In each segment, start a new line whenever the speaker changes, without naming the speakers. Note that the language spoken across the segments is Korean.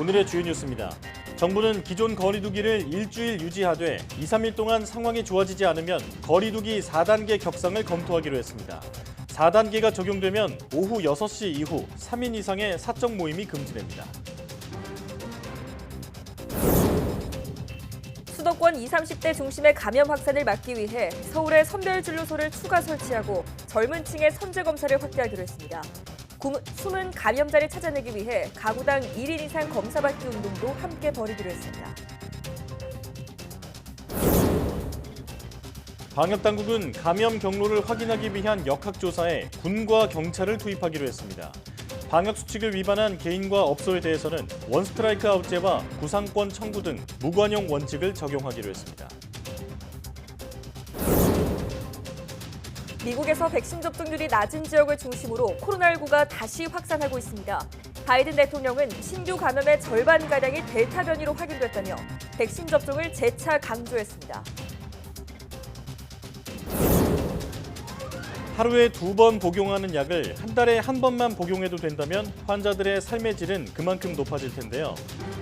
오늘의 주요 뉴스입니다. 정부는 기존 거리두기를 일주일 유지하되 2, 3일 동안 상황이 좋아지지 않으면 거리두기 4단계 격상을 검토하기로 했습니다. 4단계가 적용되면 오후 6시 이후 3인 이상의 사적 모임이 금지됩니다.
수도권 20, 30대 중심의 감염 확산을 막기 위해 서울에 선별진료소를 추가 설치하고 젊은 층의 선제 검사를 확대하기로 했습니다. 숨은 감염자를 찾아내기 위해 가구당 1인 이상 검사받기 운동도 함께 벌이기로 했습니다.
방역당국은 감염 경로를 확인하기 위한 역학조사에 군과 경찰을 투입하기로 했습니다. 방역수칙을 위반한 개인과 업소에 대해서는 원스트라이크 아웃제와 구상권 청구 등 무관용 원칙을 적용하기로 했습니다.
미국에서 백신 접종률이 낮은 지역을 중심으로 코로나19가 다시 확산하고 있습니다. 바이든 대통령은 신규 감염의 절반가량이 델타 변이로 확인됐다며 백신 접종을 재차 강조했습니다.
하루에 2번 복용하는 약을 한 달에 한 번만 복용해도 된다면 환자들의 삶의 질은 그만큼 높아질 텐데요.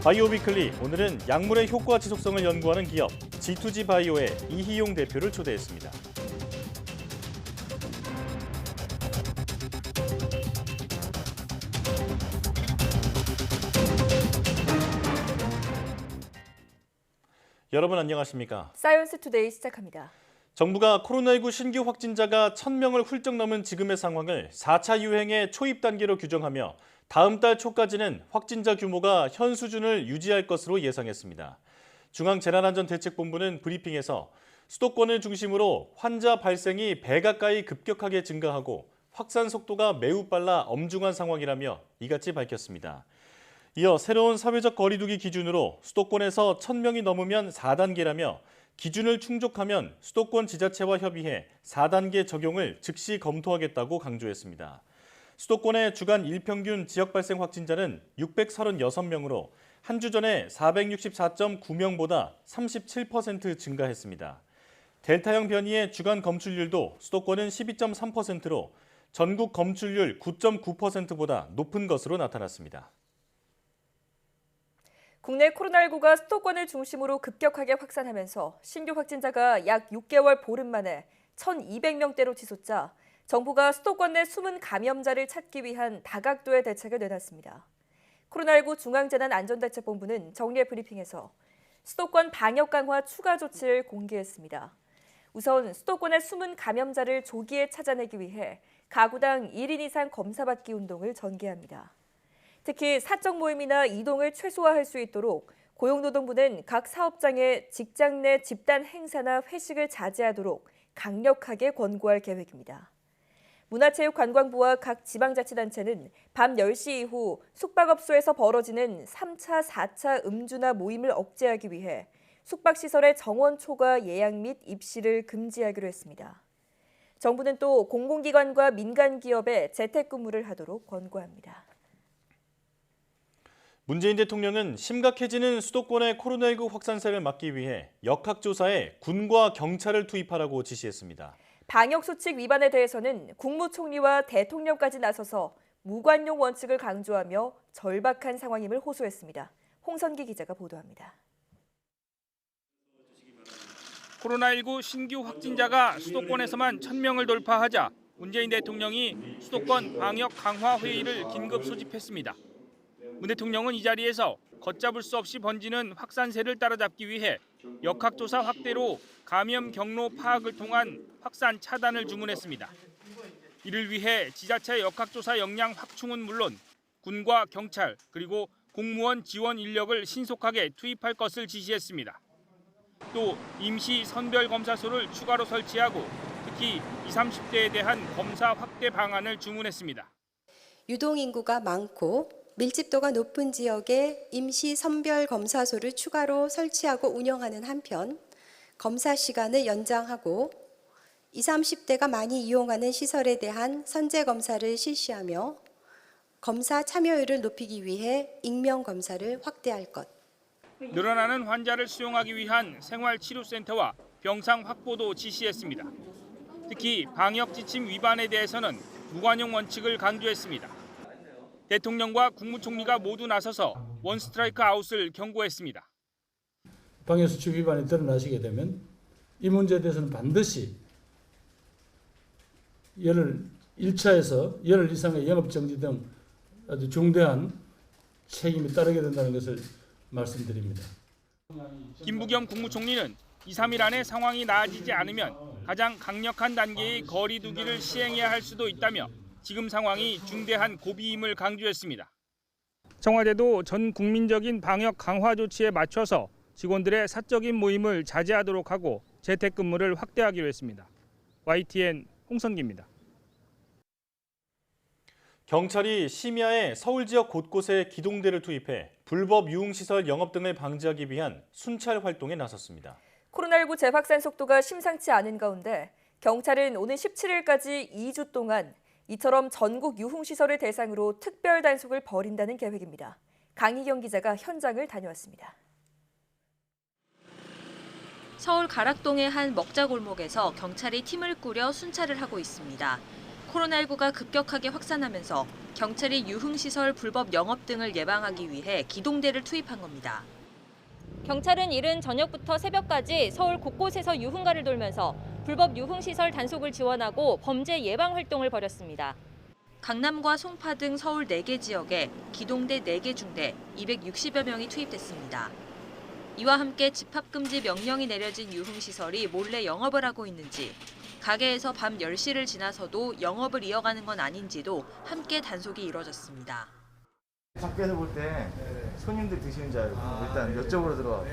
바이오위클리 오늘은 약물의 효과 지속성을 연구하는 기업 G2G 바이오의 이희용 대표를 초대했습니다. 여러분 안녕하십니까?
사이언스 투데이 시작합니다.
정부가 코로나19 신규 확진자가 1,000명을 훌쩍 넘은 지금의 상황을 4차 유행의 초입 단계로 규정하며 다음 달 초까지는 확진자 규모가 현 수준을 유지할 것으로 예상했습니다. 중앙재난안전대책본부는 브리핑에서 수도권을 중심으로 환자 발생이 배 가까이 급격하게 증가하고 확산 속도가 매우 빨라 엄중한 상황이라며 이같이 밝혔습니다. 이어 새로운 사회적 거리두기 기준으로 수도권에서 1,000명이 넘으면 4단계라며 기준을 충족하면 수도권 지자체와 협의해 4단계 적용을 즉시 검토하겠다고 강조했습니다. 수도권의 주간 일평균 지역 발생 확진자는 636명으로 한 주 전에 464.9명보다 37% 증가했습니다. 델타형 변이의 주간 검출률도 수도권은 12.3%로 전국 검출률 9.9%보다 높은 것으로 나타났습니다.
국내 코로나19가 수도권을 중심으로 급격하게 확산하면서 신규 확진자가 약 6개월 보름 만에 1,200명대로 치솟자 정부가 수도권 내 숨은 감염자를 찾기 위한 다각도의 대책을 내놨습니다. 코로나19 중앙재난안전대책본부는 정례 브리핑에서 수도권 방역 강화 추가 조치를 공개했습니다. 우선 수도권의 숨은 감염자를 조기에 찾아내기 위해 가구당 1인 이상 검사받기 운동을 전개합니다. 특히 사적 모임이나 이동을 최소화할 수 있도록 고용노동부는 각 사업장에 직장 내 집단 행사나 회식을 자제하도록 강력하게 권고할 계획입니다. 문화체육관광부와 각 지방자치단체는 밤 10시 이후 숙박업소에서 벌어지는 3차, 4차 음주나 모임을 억제하기 위해 숙박시설의 정원 초과 예약 및 입실을 금지하기로 했습니다. 정부는 또 공공기관과 민간기업에 재택근무를 하도록 권고합니다.
문재인 대통령은 심각해지는 수도권의 코로나19 확산세를 막기 위해 역학조사에 군과 경찰을 투입하라고 지시했습니다.
방역수칙 위반에 대해서는 국무총리와 대통령까지 나서서 무관용 원칙을 강조하며 절박한 상황임을 호소했습니다. 홍선기 기자가 보도합니다.
코로나19 신규 확진자가 수도권에서만 1,000명을 돌파하자 문재인 대통령이 수도권 방역 강화 회의를 긴급 소집했습니다. 문 대통령은 이 자리에서 걷잡을 수 없이 번지는 확산세를 따라잡기 위해 역학조사 확대로 감염 경로 파악을 통한 확산 차단을 주문했습니다. 이를 위해 지자체 역학조사 역량 확충은 물론 군과 경찰 그리고 공무원 지원 인력을 신속하게 투입할 것을 지시했습니다. 또 임시 선별검사소를 추가로 설치하고 특히 20, 30대에 대한 검사 확대 방안을 주문했습니다.
유동인구가 많고 밀집도가 높은 지역에 임시 선별검사소를 추가로 설치하고 운영하는 한편 검사 시간을 연장하고 20, 30대가 많이 이용하는 시설에 대한 선제검사를 실시하며 검사 참여율을 높이기 위해 익명검사를 확대할 것.
늘어나는 환자를 수용하기 위한 생활치료센터와 병상 확보도 지시했습니다. 특히 방역 지침 위반에 대해서는 무관용 원칙을 강조했습니다. 대통령과 국무총리가 모두 나서서 원스트라이크 아웃을 경고했습니다.
방역수칙 위반이 드러나시게 되면 이 문제에 대해서는 반드시 열흘 1차에서 열흘 이상의 영업정지 등 아주 중대한 책임이 따르게 된다는 것을 말씀드립니다.
김부겸 국무총리는 2, 3일 안에 상황이 나아지지 않으면 가장 강력한 단계의 거리 두기를 시행해야 할 수도 있다며 지금 상황이 중대한 고비임을 강조했습니다. 청와대도 전 국민적인 방역 강화 조치에 맞춰서 직원들의 사적인 모임을 자제하도록 하고 재택근무를 확대하기로 했습니다. YTN 홍성기입니다.
경찰이 심야에 서울 지역 곳곳에 기동대를 투입해 불법 유흥시설 영업 등을 방지하기 위한 순찰 활동에 나섰습니다.
코로나19 재확산 속도가 심상치 않은 가운데 경찰은 오는 17일까지 2주 동안 이처럼 전국 유흥시설을 대상으로 특별 단속을 벌인다는 계획입니다. 강희경 기자가 현장을 다녀왔습니다.
서울 가락동의 한 먹자골목에서 경찰이 팀을 꾸려 순찰을 하고 있습니다. 코로나19가 급격하게 확산하면서 경찰이 유흥시설 불법 영업 등을 예방하기 위해 기동대를 투입한 겁니다.
경찰은 이른 저녁부터 새벽까지 서울 곳곳에서 유흥가를 돌면서 불법 유흥시설 단속을 지원하고 범죄 예방 활동을 벌였습니다.
강남과 송파 등 서울 4개 지역에 기동대 4개 중대 260여 명이 투입됐습니다. 이와 함께 집합금지 명령이 내려진 유흥시설이 몰래 영업을 하고 있는지, 가게에서 밤 10시를 지나서도 영업을 이어가는 건 아닌지도 함께 단속이 이뤄졌습니다.
밖에서 볼 때 손님들 드시는 줄 알고 일단 이쪽으로 들어와.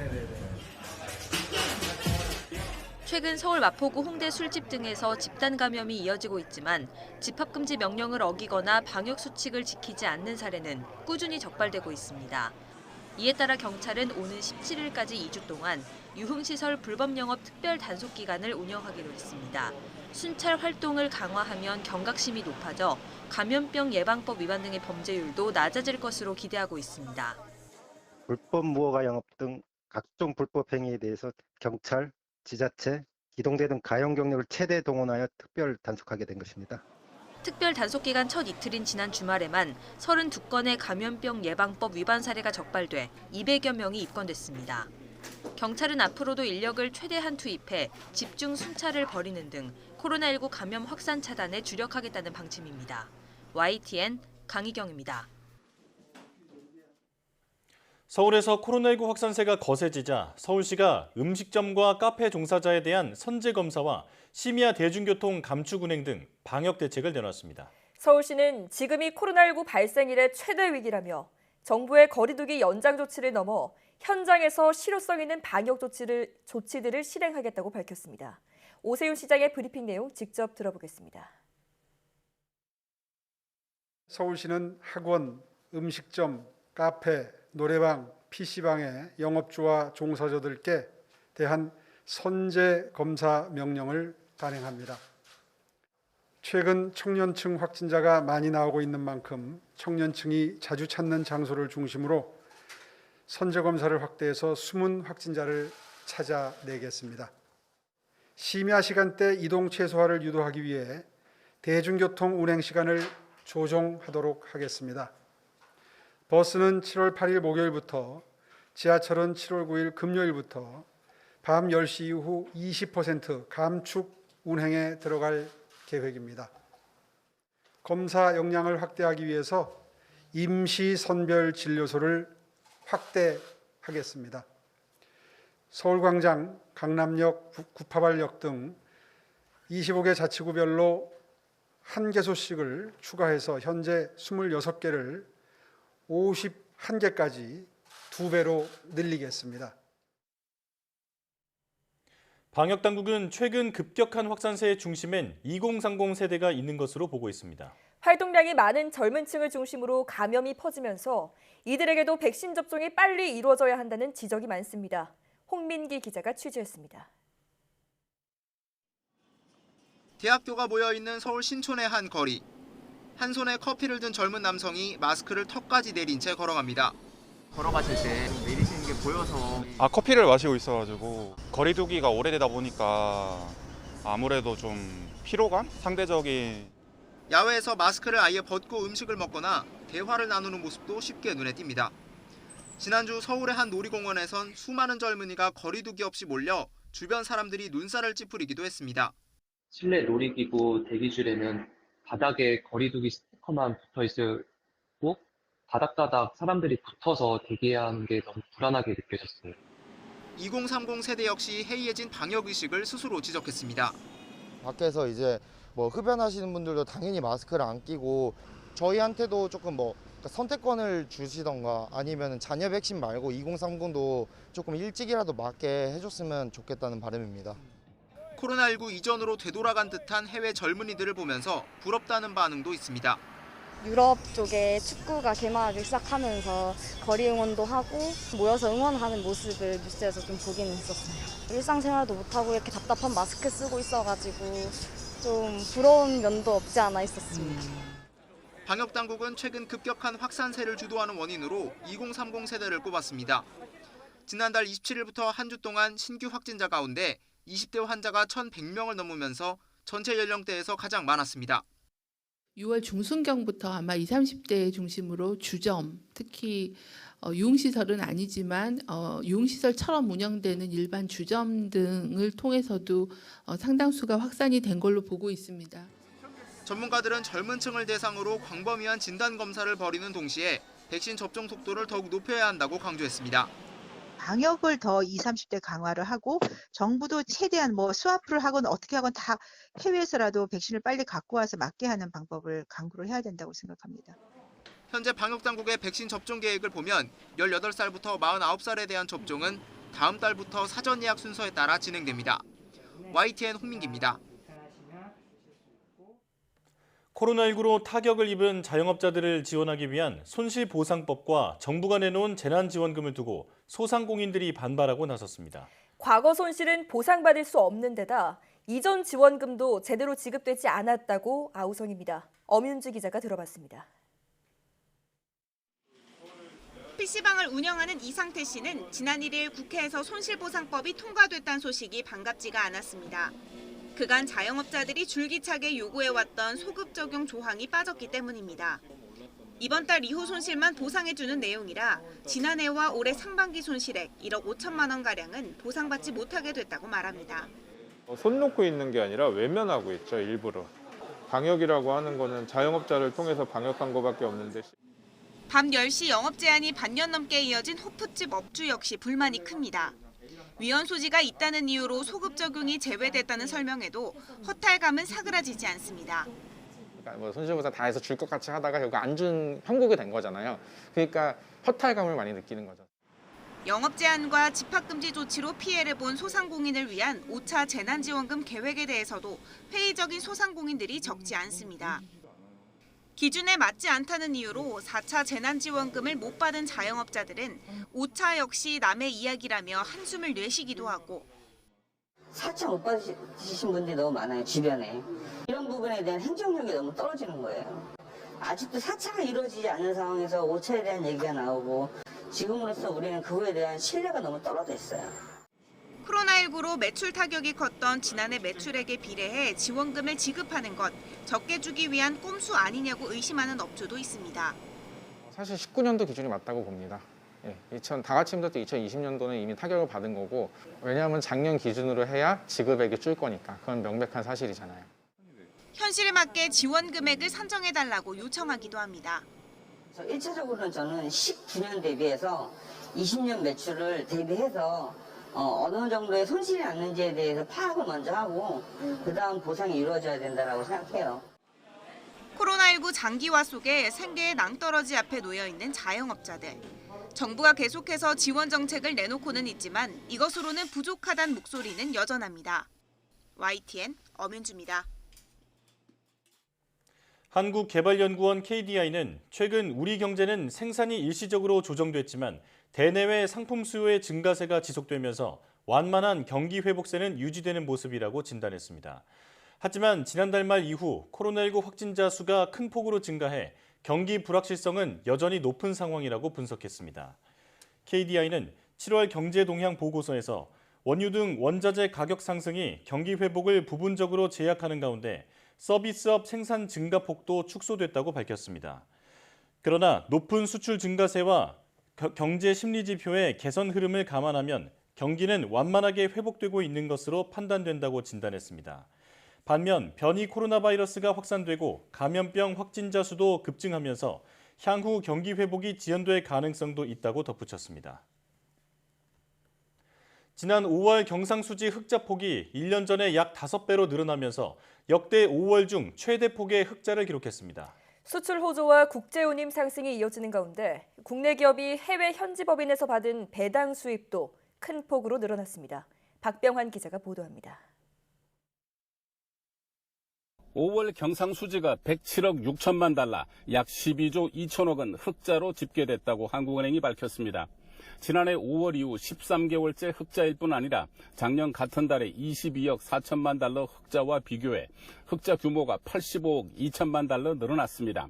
최근 서울 마포구 홍대 술집 등에서 집단 감염이 이어지고 있지만 집합금지 명령을 어기거나 방역 수칙을 지키지 않는 사례는 꾸준히 적발되고 있습니다. 이에 따라 경찰은 오는 17일까지 2주 동안 유흥시설 불법 영업 특별 단속 기간을 운영하기로 했습니다. 순찰 활동을 강화하면 경각심이 높아져 감염병 예방법 위반 등의 범죄율도 낮아질 것으로 기대하고 있습니다.
불법 무허가 영업 등 각종 불법 행위에 대해서 경찰, 지자체, 기동대 등 가용 경력을 최대 동원하여 특별 단속하게 된 것입니다.
특별 단속 기간 첫 이틀인 지난 주말에만 32건의 감염병 예방법 위반 사례가 적발돼 200여 명이 입건됐습니다. 경찰은 앞으로도 인력을 최대한 투입해 집중 순찰을 벌이는 등 코로나19 감염 확산 차단에 주력하겠다는 방침입니다. YTN 강희경입니다.
서울에서 코로나19 확산세가 거세지자 서울시가 음식점과 카페 종사자에 대한 선제 검사와 심야 대중교통 감축 운행 등 방역 대책을 내놨습니다.
서울시는 지금이 코로나19 발생 이래 최대 위기라며 정부의 거리두기 연장 조치를 넘어 현장에서 실효성 있는 방역 조치들을 실행하겠다고 밝혔습니다. 오세훈 시장의 브리핑 내용 직접 들어보겠습니다.
서울시는 학원, 음식점, 카페, 노래방, PC방의 영업주와 종사자들께 대한 선제 검사 명령을 발행합니다. 최근 청년층 확진자가 많이 나오고 있는 만큼 청년층이 자주 찾는 장소를 중심으로 선제 검사를 확대해서 숨은 확진자를 찾아내겠습니다. 심야 시간대 이동 최소화를 유도하기 위해 대중교통 운행 시간을 조정하도록 하겠습니다. 버스는 7월 8일 목요일부터, 지하철은 7월 9일 금요일부터 밤 10시 이후 20% 감축 운행에 들어갈 계획입니다. 검사 역량을 확대하기 위해서 임시 선별 진료소를 확대하겠습니다. 서울광장, 강남역, 구파발역 등 25개 자치구별로 1개소씩을 추가해서 현재 26개를 51개까지 2배로 늘리겠습니다.
방역당국은 최근 급격한 확산세의 중심엔 2030 세대가 있는 것으로 보고 있습니다.
활동량이 많은 젊은 층을 중심으로 감염이 퍼지면서 이들에게도 백신 접종이 빨리 이루어져야 한다는 지적이 많습니다. 홍민기 기자가 취재했습니다.
대학교가 모여있는 서울 신촌의 한 거리. 한 손에 커피를 든 젊은 남성이 마스크를 턱까지 내린 채 걸어갑니다.
걸어가실 때 내리시는 게 보여서.
커피를 마시고 있어가지고 거리 두기가 오래되다 보니까 아무래도 좀 피로감? 상대적인.
야외에서 마스크를 아예 벗고 음식을 먹거나 대화를 나누는 모습도 쉽게 눈에 띕니다. 지난주 서울의 한 놀이공원에선 수많은 젊은이가 거리두기 없이 몰려 주변 사람들이 눈살을 찌푸리기도 했습니다.
실내 놀이기구 대기줄에는 바닥에 거리두기 스티커만 붙어 있고 바닥바닥 사람들이 붙어서 대기해야 하는 게 너무 불안하게 느껴졌어요.
2030 세대 역시 해이해진 방역의식을 스스로 지적했습니다.
밖에서 이제 뭐 흡연하시는 분들도 당연히 마스크를 안 끼고 저희한테도 조금 그러니까 선택권을 주시던가 아니면 잔여 백신 말고 2030도 조금 일찍이라도 맞게 해줬으면 좋겠다는 바람입니다.
코로나19 이전으로 되돌아간 듯한 해외 젊은이들을 보면서 부럽다는 반응도 있습니다.
유럽 쪽에 축구가 개막하기 시작하면서 거리 응원도 하고 모여서 응원하는 모습을 뉴스에서 좀 보기는 했었어요. 일상생활도 못하고 이렇게 답답한 마스크 쓰고 있어가지고 좀 부러운 면도 없지 않아 있었습니다.
방역당국은 최근 급격한 확산세를 주도하는 원인으로 2030 세대를 꼽았습니다. 지난달 27일부터 한 주 동안 신규 확진자 가운데 20대 환자가 1,100명을 넘으면서 전체 연령대에서 가장 많았습니다.
6월 중순경부터 아마 20, 30대 중심으로 주점, 특히 유흥시설은 아니지만 유흥시설처럼 운영되는 일반 주점 등을 통해서도 상당수가 확산이 된 걸로 보고 있습니다.
전문가들은 젊은 층을 대상으로 광범위한 진단검사를 벌이는 동시에 백신 접종 속도를 더욱 높여야 한다고 강조했습니다.
방역을 더 20, 30대 강화를 하고 정부도 최대한 스와프를 하건 어떻게 하건 다 해외에서라도 백신을 빨리 갖고 와서 맞게 하는 방법을 강구를 해야 된다고 생각합니다.
현재 방역당국의 백신 접종 계획을 보면 18살부터 49살에 대한 접종은 다음 달부터 사전 예약 순서에 따라 진행됩니다. YTN 홍민기입니다.
코로나19로 타격을 입은 자영업자들을 지원하기 위한 손실보상법과 정부가 내놓은 재난지원금을 두고 소상공인들이 반발하고 나섰습니다.
과거 손실은 보상받을 수 없는 데다 이전 지원금도 제대로 지급되지 않았다고 아우성입니다. 엄윤주 기자가 들어봤습니다.
PC방을 운영하는 이상태 씨는 지난 1일 국회에서 손실보상법이 통과됐다는 소식이 반갑지가 않았습니다. 그간 자영업자들이 줄기차게 요구해왔던 소급 적용 조항이 빠졌기 때문입니다. 이번 달 이후 손실만 보상해주는 내용이라 지난해와 올해 상반기 손실액 1억 5천만 원가량은 보상받지 못하게 됐다고 말합니다.
손 놓고 있는 게 아니라 외면하고 있죠, 일부러. 방역이라고 하는 거는 자영업자를 통해서 방역한 거밖에 없는데.
밤 10시 영업 제한이 반년 넘게 이어진 호프집 업주 역시 불만이 큽니다. 위헌 소지가 있다는 이유로 소급 적용이 제외됐다는 설명에도 허탈감은 사그라지지 않습니다.
그러니까 손실보상 다 해서 줄 것 같이 하다가 결국 안 준 형국이 된 거잖아요. 그러니까 허탈감을 많이 느끼는 거죠.
영업 제한과 집합금지 조치로 피해를 본 소상공인을 위한 5차 재난지원금 계획에 대해서도 회의적인 소상공인들이 적지 않습니다. 기준에 맞지 않다는 이유로 4차 재난지원금을 못 받은 자영업자들은 5차 역시 남의 이야기라며 한숨을 내쉬기도 하고
4차 못 받으신 분들이 너무 많아요, 주변에. 이런 부분에 대한 행정력이 너무 떨어지는 거예요. 아직도 4차가 이루어지지 않은 상황에서 5차에 대한 얘기가 나오고 지금으로서 우리는 그거에 대한 신뢰가 너무 떨어져 있어요.
코로나19로 매출 타격이 컸던 지난해 매출액에 비례해 지원금을 지급하는 것, 적게 주기 위한 꼼수 아니냐고 의심하는 업주도 있습니다.
사실 19년도 기준이 맞다고 봅니다. 다 같이 힘들 때 2020년도는 이미 타격을 받은 거고, 왜냐하면 작년 기준으로 해야 지급액이 줄 거니까. 그건 명백한 사실이잖아요.
현실에 맞게 지원 금액을 산정해달라고 요청하기도 합니다.
1차적으로는 저는 19년 대비해서 20년 매출을 대비해서 어느 정도의 손실이 났는지에 대해서 파악을 먼저 하고 그다음 보상이 이루어져야 된다고 생각해요.
코로나19 장기화 속에 생계의 낭떠러지 앞에 놓여있는 자영업자들. 정부가 계속해서 지원 정책을 내놓고는 있지만 이것으로는 부족하다는 목소리는 여전합니다. YTN 엄윤주입니다.
한국개발연구원 KDI는 최근 우리 경제는 생산이 일시적으로 조정됐지만 대내외 상품 수요의 증가세가 지속되면서 완만한 경기 회복세는 유지되는 모습이라고 진단했습니다. 하지만 지난달 말 이후 코로나19 확진자 수가 큰 폭으로 증가해 경기 불확실성은 여전히 높은 상황이라고 분석했습니다. KDI는 7월 경제 동향 보고서에서 원유 등 원자재 가격 상승이 경기 회복을 부분적으로 제약하는 가운데 서비스업 생산 증가 폭도 축소됐다고 밝혔습니다. 그러나 높은 수출 증가세와 경제 심리 지표의 개선 흐름을 감안하면 경기는 완만하게 회복되고 있는 것으로 판단된다고 진단했습니다. 반면 변이 코로나 바이러스가 확산되고 감염병 확진자 수도 급증하면서 향후 경기 회복이 지연될 가능성도 있다고 덧붙였습니다. 지난 5월 경상수지 흑자 폭이 1년 전에 약 5배로 늘어나면서 역대 5월 중 최대 폭의 흑자를 기록했습니다.
수출 호조와 국제 운임 상승이 이어지는 가운데 국내 기업이 해외 현지 법인에서 받은 배당 수입도 큰 폭으로 늘어났습니다. 박병환 기자가 보도합니다.
5월 경상수지가 107억 6천만 달러, 약 12조 2천억 원 흑자로 집계됐다고 한국은행이 밝혔습니다. 지난해 5월 이후 13개월째 흑자일 뿐 아니라 작년 같은 달에 22억 4천만 달러 흑자와 비교해 흑자 규모가 85억 2천만 달러 늘어났습니다.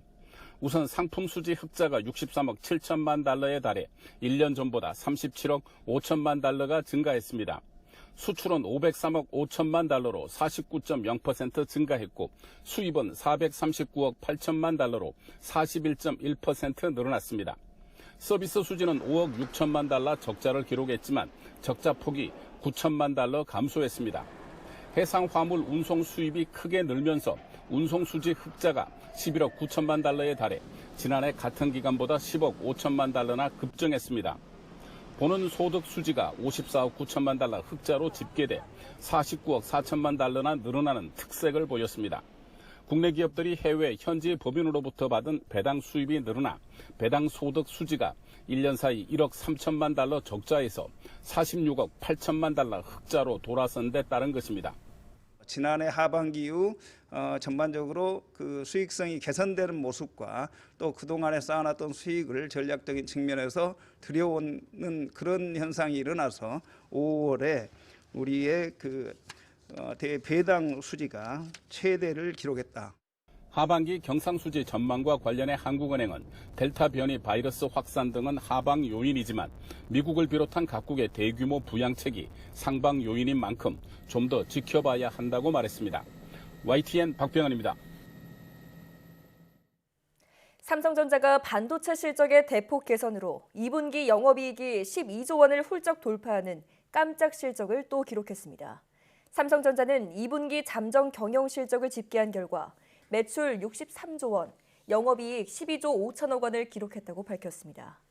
우선 상품 수지 흑자가 63억 7천만 달러에 달해 1년 전보다 37억 5천만 달러가 증가했습니다. 수출은 503억 5천만 달러로 49.0% 증가했고 수입은 439억 8천만 달러로 41.1% 늘어났습니다. 서비스 수지는 5억 6천만 달러 적자를 기록했지만 적자 폭이 9천만 달러 감소했습니다. 해상 화물 운송 수입이 크게 늘면서 운송 수지 흑자가 11억 9천만 달러에 달해 지난해 같은 기간보다 10억 5천만 달러나 급증했습니다. 보는 소득 수지가 54억 9천만 달러 흑자로 집계돼 49억 4천만 달러나 늘어나는 특색을 보였습니다. 국내 기업들이 해외 현지 법인으로부터 받은 배당 수입이 늘어나 배당 소득 수지가 1년 사이 1억 3천만 달러 적자에서 46억 8천만 달러 흑자로 돌아선 데 따른 것입니다.
지난해 하반기 이후 전반적으로 그 수익성이 개선되는 모습과 또 그동안에 쌓아놨던 수익을 전략적인 측면에서 들여오는 그런 현상이 일어나서 5월에 우리의 배당 수지가 최대를 기록했다.
하반기 경상수지 전망과 관련해 한국은행은 델타 변이 바이러스 확산 등은 하방 요인이지만 미국을 비롯한 각국의 대규모 부양책이 상방 요인인 만큼 좀 더 지켜봐야 한다고 말했습니다. YTN 박병환입니다.
삼성전자가 반도체 실적의 대폭 개선으로 2분기 영업이익이 12조 원을 훌쩍 돌파하는 깜짝 실적을 또 기록했습니다. 삼성전자는 2분기 잠정 경영 실적을 집계한 결과 매출 63조 원, 영업이익 12조 5천억 원을 기록했다고 밝혔습니다.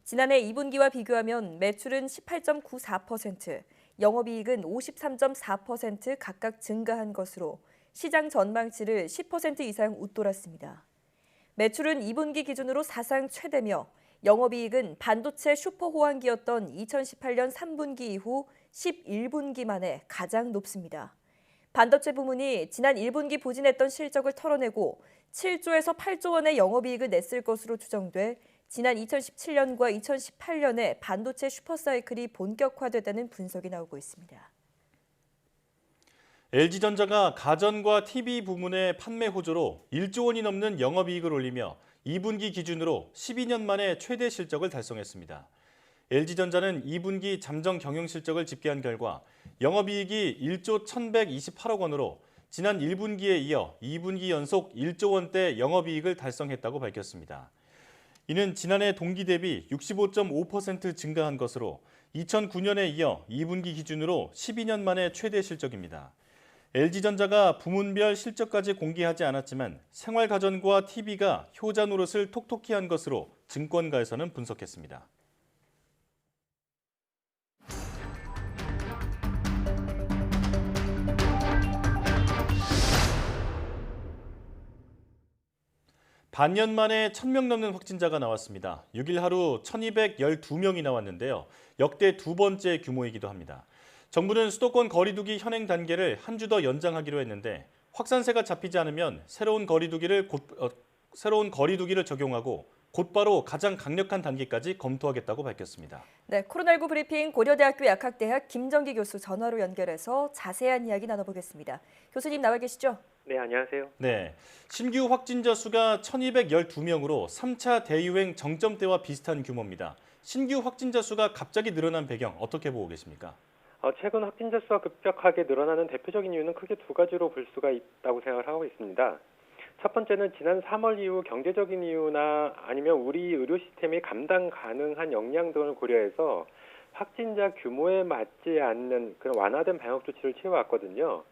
지난해 2분기와 비교하면 매출은 18.94%, 영업이익은 53.4% 각각 증가한 것으로 시장 전망치를 10% 이상 웃돌았습니다. 매출은 2분기 기준으로 사상 최대며 영업이익은 반도체 슈퍼호황기였던 2018년 3분기 이후 11분기 만에 가장 높습니다. 반도체 부문이 지난 1분기 부진했던 실적을 털어내고 7조에서 8조 원의 영업이익을 냈을 것으로 추정돼 지난 2017년과 2018년에 반도체 슈퍼사이클이 본격화됐다는 분석이 나오고 있습니다.
LG전자가 가전과 TV 부문의 판매 호조로 1조 원이 넘는 영업이익을 올리며 2분기 기준으로 12년 만에 최대 실적을 달성했습니다. LG전자는 2분기 잠정 경영 실적을 집계한 결과 영업이익이 1조 1,128억 원으로 지난 1분기에 이어 2분기 연속 1조 원대 영업이익을 달성했다고 밝혔습니다. 이는 지난해 동기 대비 65.5% 증가한 것으로 2009년에 이어 2분기 기준으로 12년 만에 최대 실적입니다. LG전자가 부문별 실적까지 공개하지 않았지만 생활가전과 TV가 효자 노릇을 톡톡히 한 것으로 증권가에서는 분석했습니다. 반년 만에 1,000명 넘는 확진자가 나왔습니다. 6일 하루 1,212명이 나왔는데요. 역대 두 번째 규모이기도 합니다. 정부는 수도권 거리두기 현행 단계를 한 주 더 연장하기로 했는데 확산세가 잡히지 않으면 새로운 거리두기를 적용하고 곧바로 가장 강력한 단계까지 검토하겠다고 밝혔습니다.
네, 코로나19 브리핑 고려대학교 약학대학 김정기 교수 전화로 연결해서 자세한 이야기 나눠보겠습니다. 교수님 나와 계시죠?
네, 안녕하세요.
네, 신규 확진자 수가 1,212명으로 3차 대유행 정점 때와 비슷한 규모입니다. 신규 확진자 수가 갑자기 늘어난 배경 어떻게 보고 계십니까?
최근 확진자 수가 급격하게 늘어나는 대표적인 이유는 크게 두 가지로 볼 수가 있다고 생각을 하고 있습니다. 첫 번째는 지난 3월 이후 경제적인 이유나 아니면 우리 의료 시스템이 감당 가능한 역량 등을 고려해서 확진자 규모에 맞지 않는 그런 완화된 방역 조치를 취해왔거든요.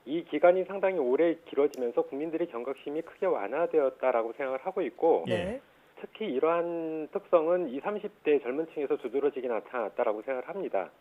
이 기간이 상당히 오래 길어지면서 국민들의 경각심이 크게 완화되었다라고 생각을 하고 있고
네.
특히 이러한 특성은 20, 30대 젊은 층에서 두드러지게 나타났다라고 생각을 합니다.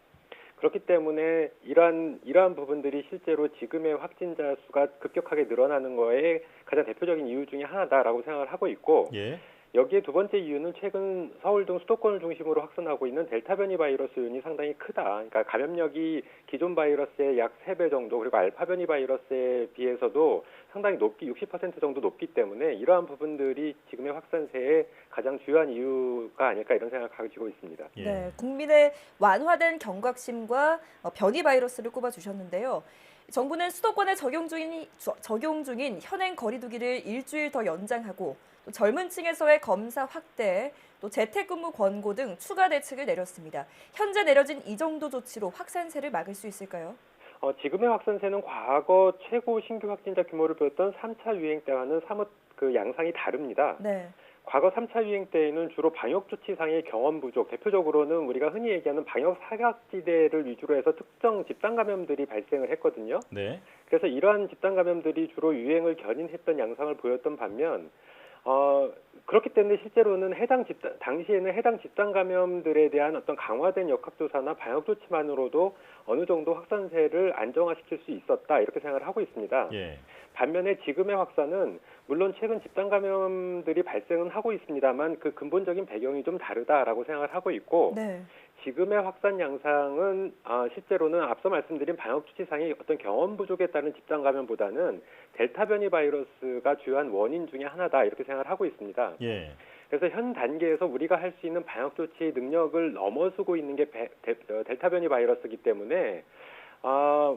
그렇기 때문에 이러한 부분들이 실제로 지금의 확진자 수가 급격하게 늘어나는 거에 가장 대표적인 이유 중에 하나다라고 생각을 하고 있고
예.
여기에 두 번째 이유는 최근 서울 등 수도권을 중심으로 확산하고 있는 델타 변이 바이러스 요인이 상당히 크다. 그러니까 감염력이 기존 바이러스의 약 3배 정도 그리고 알파 변이 바이러스에 비해서도 상당히 높기 60% 정도 높기 때문에 이러한 부분들이 지금의 확산세의 가장 주요한 이유가 아닐까 이런 생각을 가지고 있습니다.
예.
네, 국민의 완화된 경각심과 변이 바이러스를 꼽아주셨는데요. 정부는 수도권에 적용 중인 현행 거리두기를 일주일 더 연장하고 또 젊은 층에서의 검사 확대, 또 재택근무 권고 등 추가 대책을 내렸습니다. 현재 내려진 이 정도 조치로 확산세를 막을 수 있을까요?
지금의 확산세는 과거 최고 신규 확진자 규모를 보였던 3차 유행 때와는 사뭇 그 양상이 다릅니다.
네.
과거 3차 유행 때에는 주로 방역 조치상의 경험 부족, 대표적으로는 우리가 흔히 얘기하는 방역 사각지대를 위주로 해서 특정 집단 감염들이 발생을 했거든요.
네.
그래서 이러한 집단 감염들이 주로 유행을 견인했던 양상을 보였던 반면 그렇기 때문에 실제로는 당시에는 해당 집단 감염들에 대한 어떤 강화된 역학조사나 방역 조치만으로도 어느 정도 확산세를 안정화시킬 수 있었다 이렇게 생각을 하고 있습니다.
예.
반면에 지금의 확산은 물론 최근 집단 감염들이 발생은 하고 있습니다만 그 근본적인 배경이 좀 다르다라고 생각을 하고 있고
네.
지금의 확산 양상은 실제로는 앞서 말씀드린 방역 조치상의 어떤 경험 부족에 따른 집단 감염보다는 델타 변이 바이러스가 주요한 원인 중에 하나다 이렇게 생각을 하고 있습니다.
예.
그래서 현 단계에서 우리가 할 수 있는 방역 조치의 능력을 넘어서고 있는 게 델타 변이 바이러스이기 때문에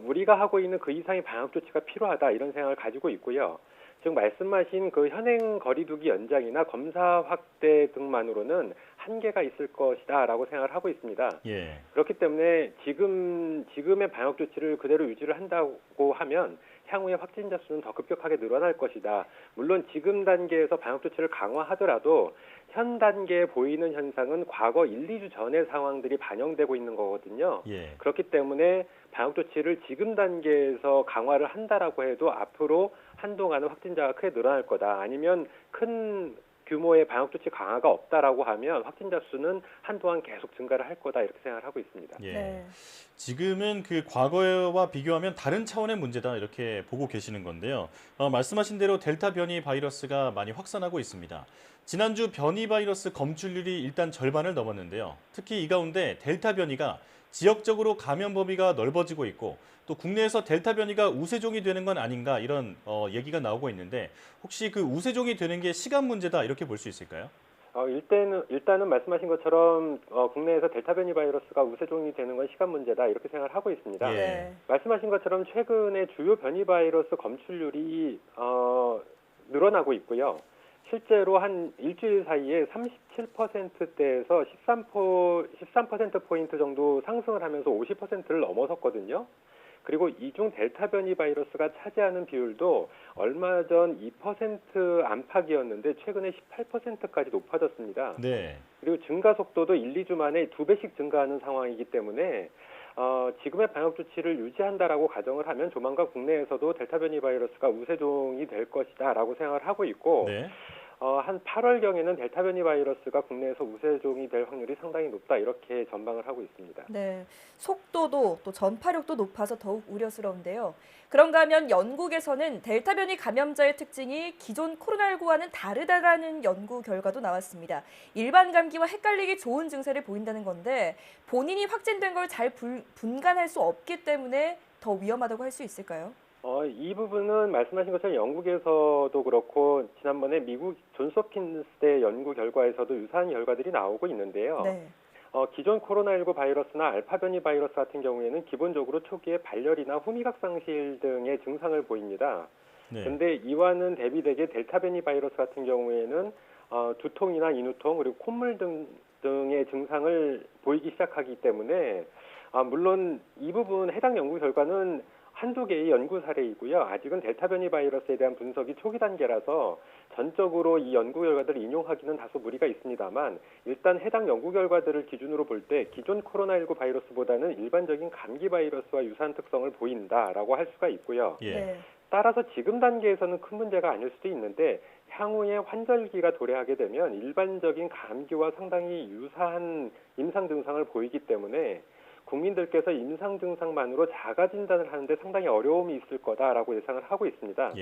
우리가 하고 있는 그 이상의 방역 조치가 필요하다 이런 생각을 가지고 있고요. 즉 말씀하신 그 현행 거리두기 연장이나 검사 확대 등만으로는 한계가 있을 것이다라고 생각을 하고 있습니다.
예.
그렇기 때문에 지금의 방역 조치를 그대로 유지를 한다고 하면 향후에 확진자 수는 더 급격하게 늘어날 것이다. 물론 지금 단계에서 방역 조치를 강화하더라도 현 단계에 보이는 현상은 과거 1, 2주 전의 상황들이 반영되고 있는 거거든요.
예.
그렇기 때문에 방역 조치를 지금 단계에서 강화를 한다라고 해도 앞으로 한동안은 확진자가 크게 늘어날 거다. 아니면 큰 규모의 방역 조치 강화가 없다라고 하면 확진자 수는 한동안 계속 증가를 할 거다 이렇게 생각을 하고 있습니다.
예.
네.
지금은 그 과거와 비교하면 다른 차원의 문제다 이렇게 보고 계시는 건데요. 말씀하신 대로 델타 변이 바이러스가 많이 확산하고 있습니다. 지난주 변이 바이러스 검출률이 일단 절반을 넘었는데요. 특히 이 가운데 델타 변이가 지역적으로 감염 범위가 넓어지고 있고 또 국내에서 델타 변이가 우세종이 되는 건 아닌가 이런 얘기가 나오고 있는데 혹시 그 우세종이 되는 게 시간 문제다 이렇게 볼 수 있을까요?
일단은 말씀하신 것처럼 국내에서 델타 변이 바이러스가 우세종이 되는 건 시간 문제다 이렇게 생각을 하고 있습니다.
예.
말씀하신 것처럼 최근에 주요 변이 바이러스 검출률이 늘어나고 있고요. 실제로 한 일주일 사이에 37%대에서 13%포인트 정도 상승을 하면서 50%를 넘어섰거든요. 그리고 이중 델타 변이 바이러스가 차지하는 비율도 얼마 전 2% 안팎이었는데 최근에 18%까지 높아졌습니다.
네.
그리고 증가 속도도 1, 2주 만에 2배씩 증가하는 상황이기 때문에 지금의 방역 조치를 유지한다라고 가정을 하면 조만간 국내에서도 델타 변이 바이러스가 우세종이 될 것이다라고 생각을 하고 있고
네.
한 8월경에는 델타 변이 바이러스가 국내에서 우세종이 될 확률이 상당히 높다 이렇게 전망을 하고 있습니다.
네, 속도도 또 전파력도 높아서 더욱 우려스러운데요. 그런가 하면 영국에서는 델타 변이 감염자의 특징이 기존 코로나19와는 다르다라는 연구 결과도 나왔습니다. 일반 감기와 헷갈리기 좋은 증세를 보인다는 건데 본인이 확진된 걸 잘 분간할 수 없기 때문에 더 위험하다고 할 수 있을까요?
이 부분은 말씀하신 것처럼 영국에서도 그렇고 지난번에 미국 존스홉킨스대 연구 결과에서도 유사한 결과들이 나오고 있는데요.
네.
기존 코로나19 바이러스나 알파 변이 바이러스 같은 경우에는 기본적으로 초기에 발열이나 후미각 상실 등의 증상을 보입니다. 그런데 이와는 대비되게 델타 변이 바이러스 같은 경우에는 두통이나 인후통 그리고 콧물 등의 증상을 보이기 시작하기 때문에 물론 이 부분 해당 연구 결과는 한두 개의 연구 사례이고요. 아직은 델타 변이 바이러스에 대한 분석이 초기 단계라서 전적으로 이 연구 결과들을 인용하기는 다소 무리가 있습니다만 일단 해당 연구 결과들을 기준으로 볼 때 기존 코로나19 바이러스보다는 일반적인 감기 바이러스와 유사한 특성을 보인다라고 할 수가 있고요. 따라서 지금 단계에서는 큰 문제가 아닐 수도 있는데 향후에 환절기가 도래하게 되면 일반적인 감기와 상당히 유사한 임상 증상을 보이기 때문에 국민들께서 임상 증상만으로 자가 진단을 하는데 상당히 어려움이 있을 거다라고 예상을 하고 있습니다.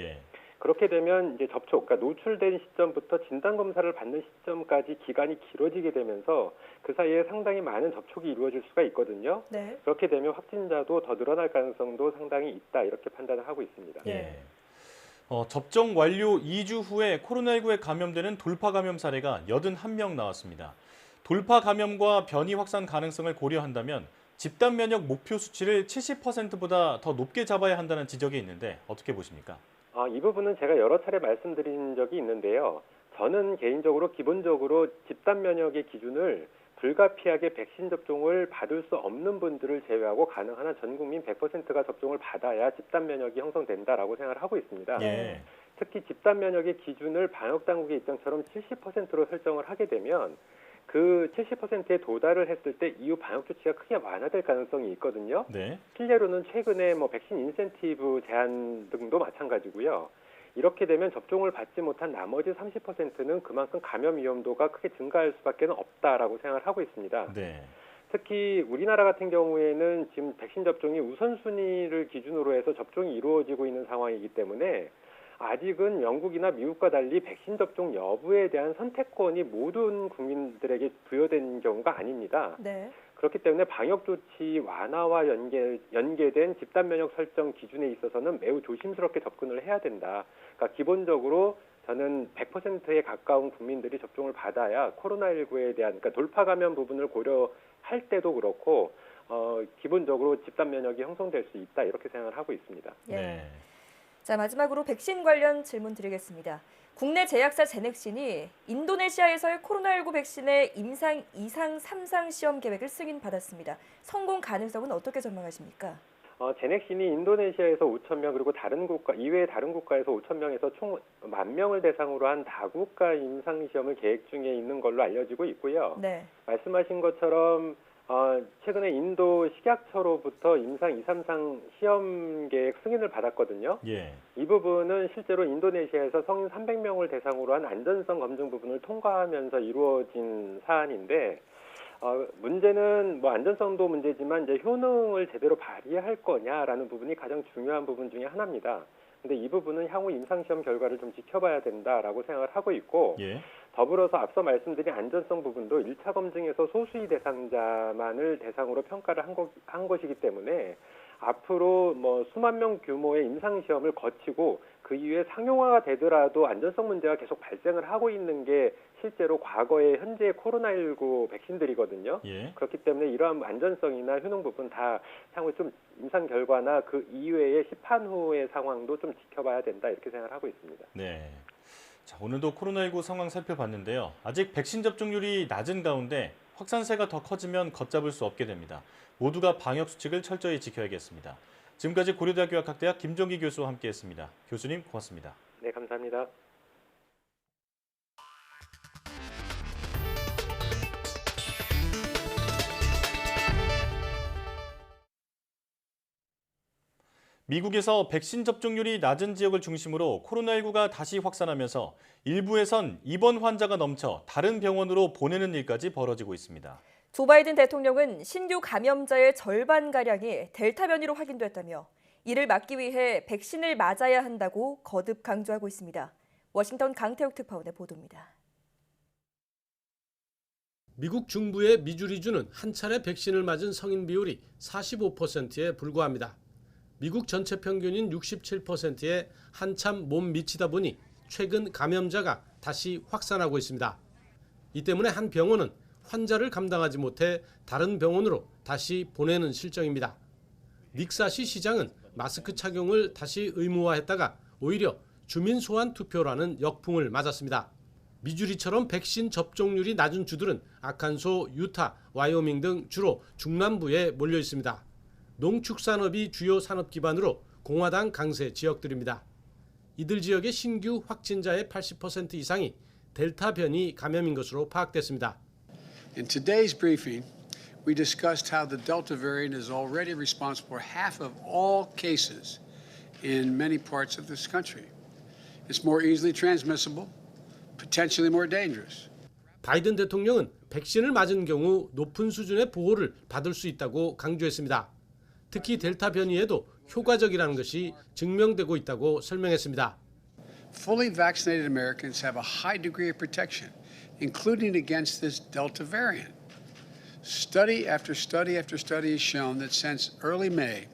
그렇게 되면 이제 접촉, 그러니까 노출된 시점부터 진단 검사를 받는 시점까지 기간이 길어지게 되면서 그 사이에 상당히 많은 접촉이 이루어질 수가 있거든요. 그렇게 되면 확진자도 더 늘어날 가능성도 상당히 있다 이렇게 판단을 하고 있습니다.
접종 완료 2주 후에 코로나19에 감염되는 돌파 감염 사례가 81명 나왔습니다. 돌파 감염과 변이 확산 가능성을 고려한다면 집단 면역 목표 수치를 70%보다 더 높게 잡아야 한다는 지적이 있는데 어떻게 보십니까?
이 부분은 제가 여러 차례 말씀드린 적이 있는데요. 저는 개인적으로 기본적으로 집단 면역의 기준을 불가피하게 백신 접종을 받을 수 없는 분들을 제외하고 가능한 한 전 국민 100%가 접종을 받아야 집단 면역이 형성된다라고 생각을 하고 있습니다. 특히 집단 면역의 기준을 방역 당국의 입장처럼 70%로 설정을 하게 되면 그 70%에 도달을 했을 때 이후 방역 조치가 크게 완화될 가능성이 있거든요. 실례로는 최근에 백신 인센티브 제한 등도 마찬가지고요. 이렇게 되면 접종을 받지 못한 나머지 30%는 그만큼 감염 위험도가 크게 증가할 수밖에 없다라고 생각을 하고 있습니다. 특히 우리나라 같은 경우에는 지금 백신 접종이 우선순위를 기준으로 해서 접종이 이루어지고 있는 상황이기 때문에 아직은 영국이나 미국과 달리 백신 접종 여부에 대한 선택권이 모든 국민들에게 부여된 경우가 아닙니다. 그렇기 때문에 방역 조치 완화와 연계된 집단 면역 설정 기준에 있어서는 매우 조심스럽게 접근을 해야 된다. 그러니까 기본적으로 저는 100%에 가까운 국민들이 접종을 받아야 코로나19에 대한 그러니까 돌파 감염 부분을 고려할 때도 그렇고 기본적으로 집단 면역이 형성될 수 있다 이렇게 생각을 하고 있습니다.
자, 마지막으로 백신 관련 질문 드리겠습니다. 국내 제약사 제넥신이 인도네시아에서의 코로나19 백신의 임상 2상, 3상 시험 계획을 승인받았습니다. 성공 가능성은 어떻게 전망하십니까?
제넥신이 인도네시아에서 5,000명 그리고 이외의 다른 국가에서 5,000명에서 총 10,000명을 대상으로 한 다국가 임상 시험을 계획 중에 있는 걸로 알려지고 있고요. 말씀하신 것처럼 최근에 인도 식약처로부터 임상 2, 3상 시험 계획 승인을 받았거든요. 이 부분은 실제로 인도네시아에서 성인 300명을 대상으로 한 안전성 검증 부분을 통과하면서 이루어진 사안인데 문제는 안전성도 문제지만 이제 효능을 제대로 발휘할 거냐라는 부분이 가장 중요한 부분 중에 하나입니다. 근데 이 부분은 향후 임상시험 결과를 좀 지켜봐야 된다라고 생각을 하고 있고 더불어서 앞서 말씀드린 안전성 부분도 1차 검증에서 소수의 대상자만을 대상으로 평가를 한 것이기 때문에 앞으로 수만 명 규모의 임상시험을 거치고 그 이후에 상용화가 되더라도 안전성 문제가 계속 발생을 하고 있는 게 실제로 과거의 현재의 코로나19 백신들이거든요. 그렇기 때문에 이러한 안전성이나 효능 부분 다 향후 좀 임상 결과나 그 이외의 시판 후의 상황도 좀 지켜봐야 된다 이렇게 생각을 하고 있습니다.
자, 오늘도 코로나19 상황 살펴봤는데요. 아직 백신 접종률이 낮은 가운데 확산세가 더 커지면 걷잡을 수 없게 됩니다. 모두가 방역 수칙을 철저히 지켜야겠습니다. 지금까지 고려대학교 약학대학 김종기 교수와 함께했습니다. 교수님 고맙습니다.
네, 감사합니다.
미국에서 백신 접종률이 낮은 지역을 중심으로 코로나19가 다시 확산하면서 일부에선 입원 환자가 넘쳐 다른 병원으로 보내는 일까지 벌어지고 있습니다.
조 바이든 대통령은 신규 감염자의 절반가량이 델타 변이로 확인됐다며 이를 막기 위해 백신을 맞아야 한다고 거듭 강조하고 있습니다. 워싱턴 강태욱 특파원의 보도입니다.
미국 중부의 미주리주는 한 차례 백신을 맞은 성인 비율이 45%에 불과합니다. 미국 전체 평균인 67%에 한참 못 미치다 보니 최근 감염자가 다시 확산하고 있습니다. 이 때문에 한 병원은 환자를 감당하지 못해 다른 병원으로 다시 보내는 실정입니다. 닉사시 시장은 마스크 착용을 다시 의무화했다가 오히려 주민 소환 투표라는 역풍을 맞았습니다. 미주리처럼 백신 접종률이 낮은 주들은 아칸소, 유타, 와이오밍 등 주로 중남부에 몰려 있습니다. 농축산업이 주요 산업 기반으로 공화당 강세 지역들입니다. 이들 지역의 신규 확진자의 80% 이상이 델타 변이 감염인 것으로 파악됐습니다.
In today's briefing, we discussed how the Delta variant is already responsible for half of all cases in many parts of this country. It's more easily transmissible, potentially more dangerous.
바이든 대통령은 백신을 맞은 경우 높은 수준의 보호를 받을 수 있다고 강조했습니다. 특히 델타 변이에도 효과적이라는 것이 증명되고 있다고 설명했습니다.
Fully vaccinated Americans have a high degree of protection, including against this Delta variant. Study after study after study has shown that since early May,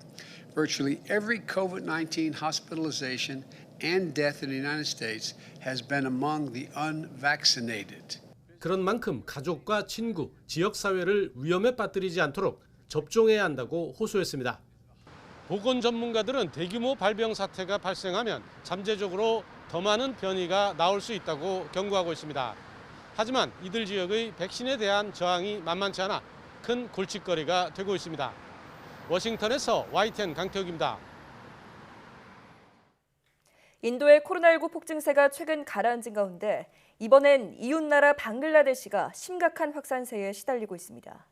virtually every COVID-19 hospitalization and death in the United States has been among the unvaccinated.
그런 만큼 가족과 친구, 지역사회를 위험에 빠뜨리지 않도록 접종해야 한다고 호소했습니다. 보건 전문가들은 대규모 발병 사태가 발생하면 잠재적으로 더 많은 변이가 나올 수 있다고 경고하고 있습니다. 하지만 이들 지역의 백신에 대한 저항이 만만치 않아 큰 골칫거리가 되고 있습니다. 워싱턴에서 YTN 강태욱입니다.
인도의 코로나19 폭증세가 최근 가라앉은 가운데 이번엔 이웃나라 방글라데시가 심각한 확산세에 시달리고 있습니다.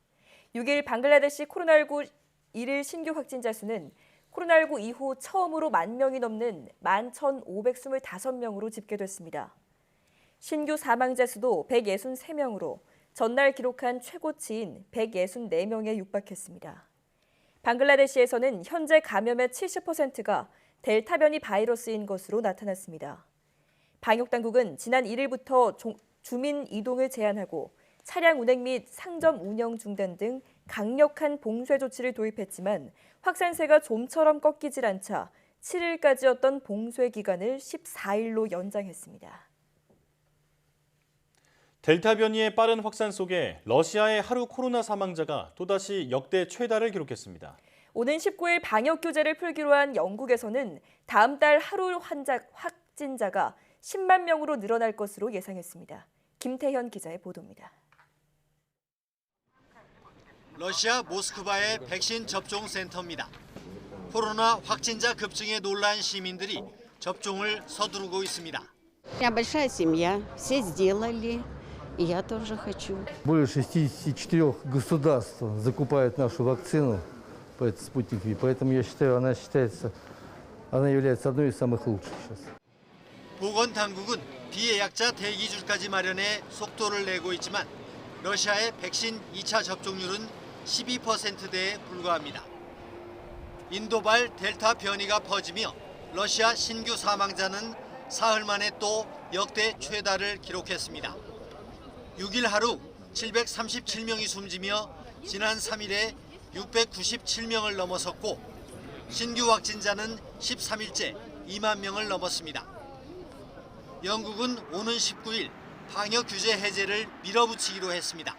6일 방글라데시 코로나19 일일 신규 확진자 수는 코로나19 이후 처음으로 10,000명이 넘는 11,525명으로 집계됐습니다. 신규 사망자 수도 163명으로 전날 기록한 최고치인 164명에 육박했습니다. 방글라데시에서는 현재 감염의 70%가 델타 변이 바이러스인 것으로 나타났습니다. 방역당국은 지난 1일부터 주민 이동을 제한하고 차량 운행 및 상점 운영 중단 등 강력한 봉쇄 조치를 도입했지만 확산세가 좀처럼 꺾이질 않자 7일까지였던 봉쇄 기간을 14일로 연장했습니다.
델타 변이의 빠른 확산 속에 러시아의 하루 코로나 사망자가 또다시 역대 최다를 기록했습니다.
오는 19일 방역 규제를 풀기로 한 영국에서는 다음 달 하루 확진자가 10만 명으로 늘어날 것으로 예상했습니다. 김태현 기자의 보도입니다.
러시아 모스크바의 백신 접종 센터입니다. 코로나 확진자 급증에 놀란 시민들이 접종을 서두르고 있습니다.
большая семья, все сделали, и я тоже хочу.
Более 64 государств закупают нашу вакцину, Спутник V, поэтому я считаю, она является одной из самых лучших сейчас.
보건당국은 비예약자 대기줄까지 마련해 속도를 내고 있지만 러시아의 백신 2차 접종률은 12%대에 불과합니다. 인도발 델타 변이가 퍼지며 러시아 신규 사망자는 사흘 만에 또 역대 최다를 기록했습니다. 6일 하루 737명이 숨지며 지난 3일에 697명을 넘어섰고 신규 확진자는 13일째 2만 명을 넘었습니다. 영국은 오는 19일 방역 규제 해제를 밀어붙이기로 했습니다.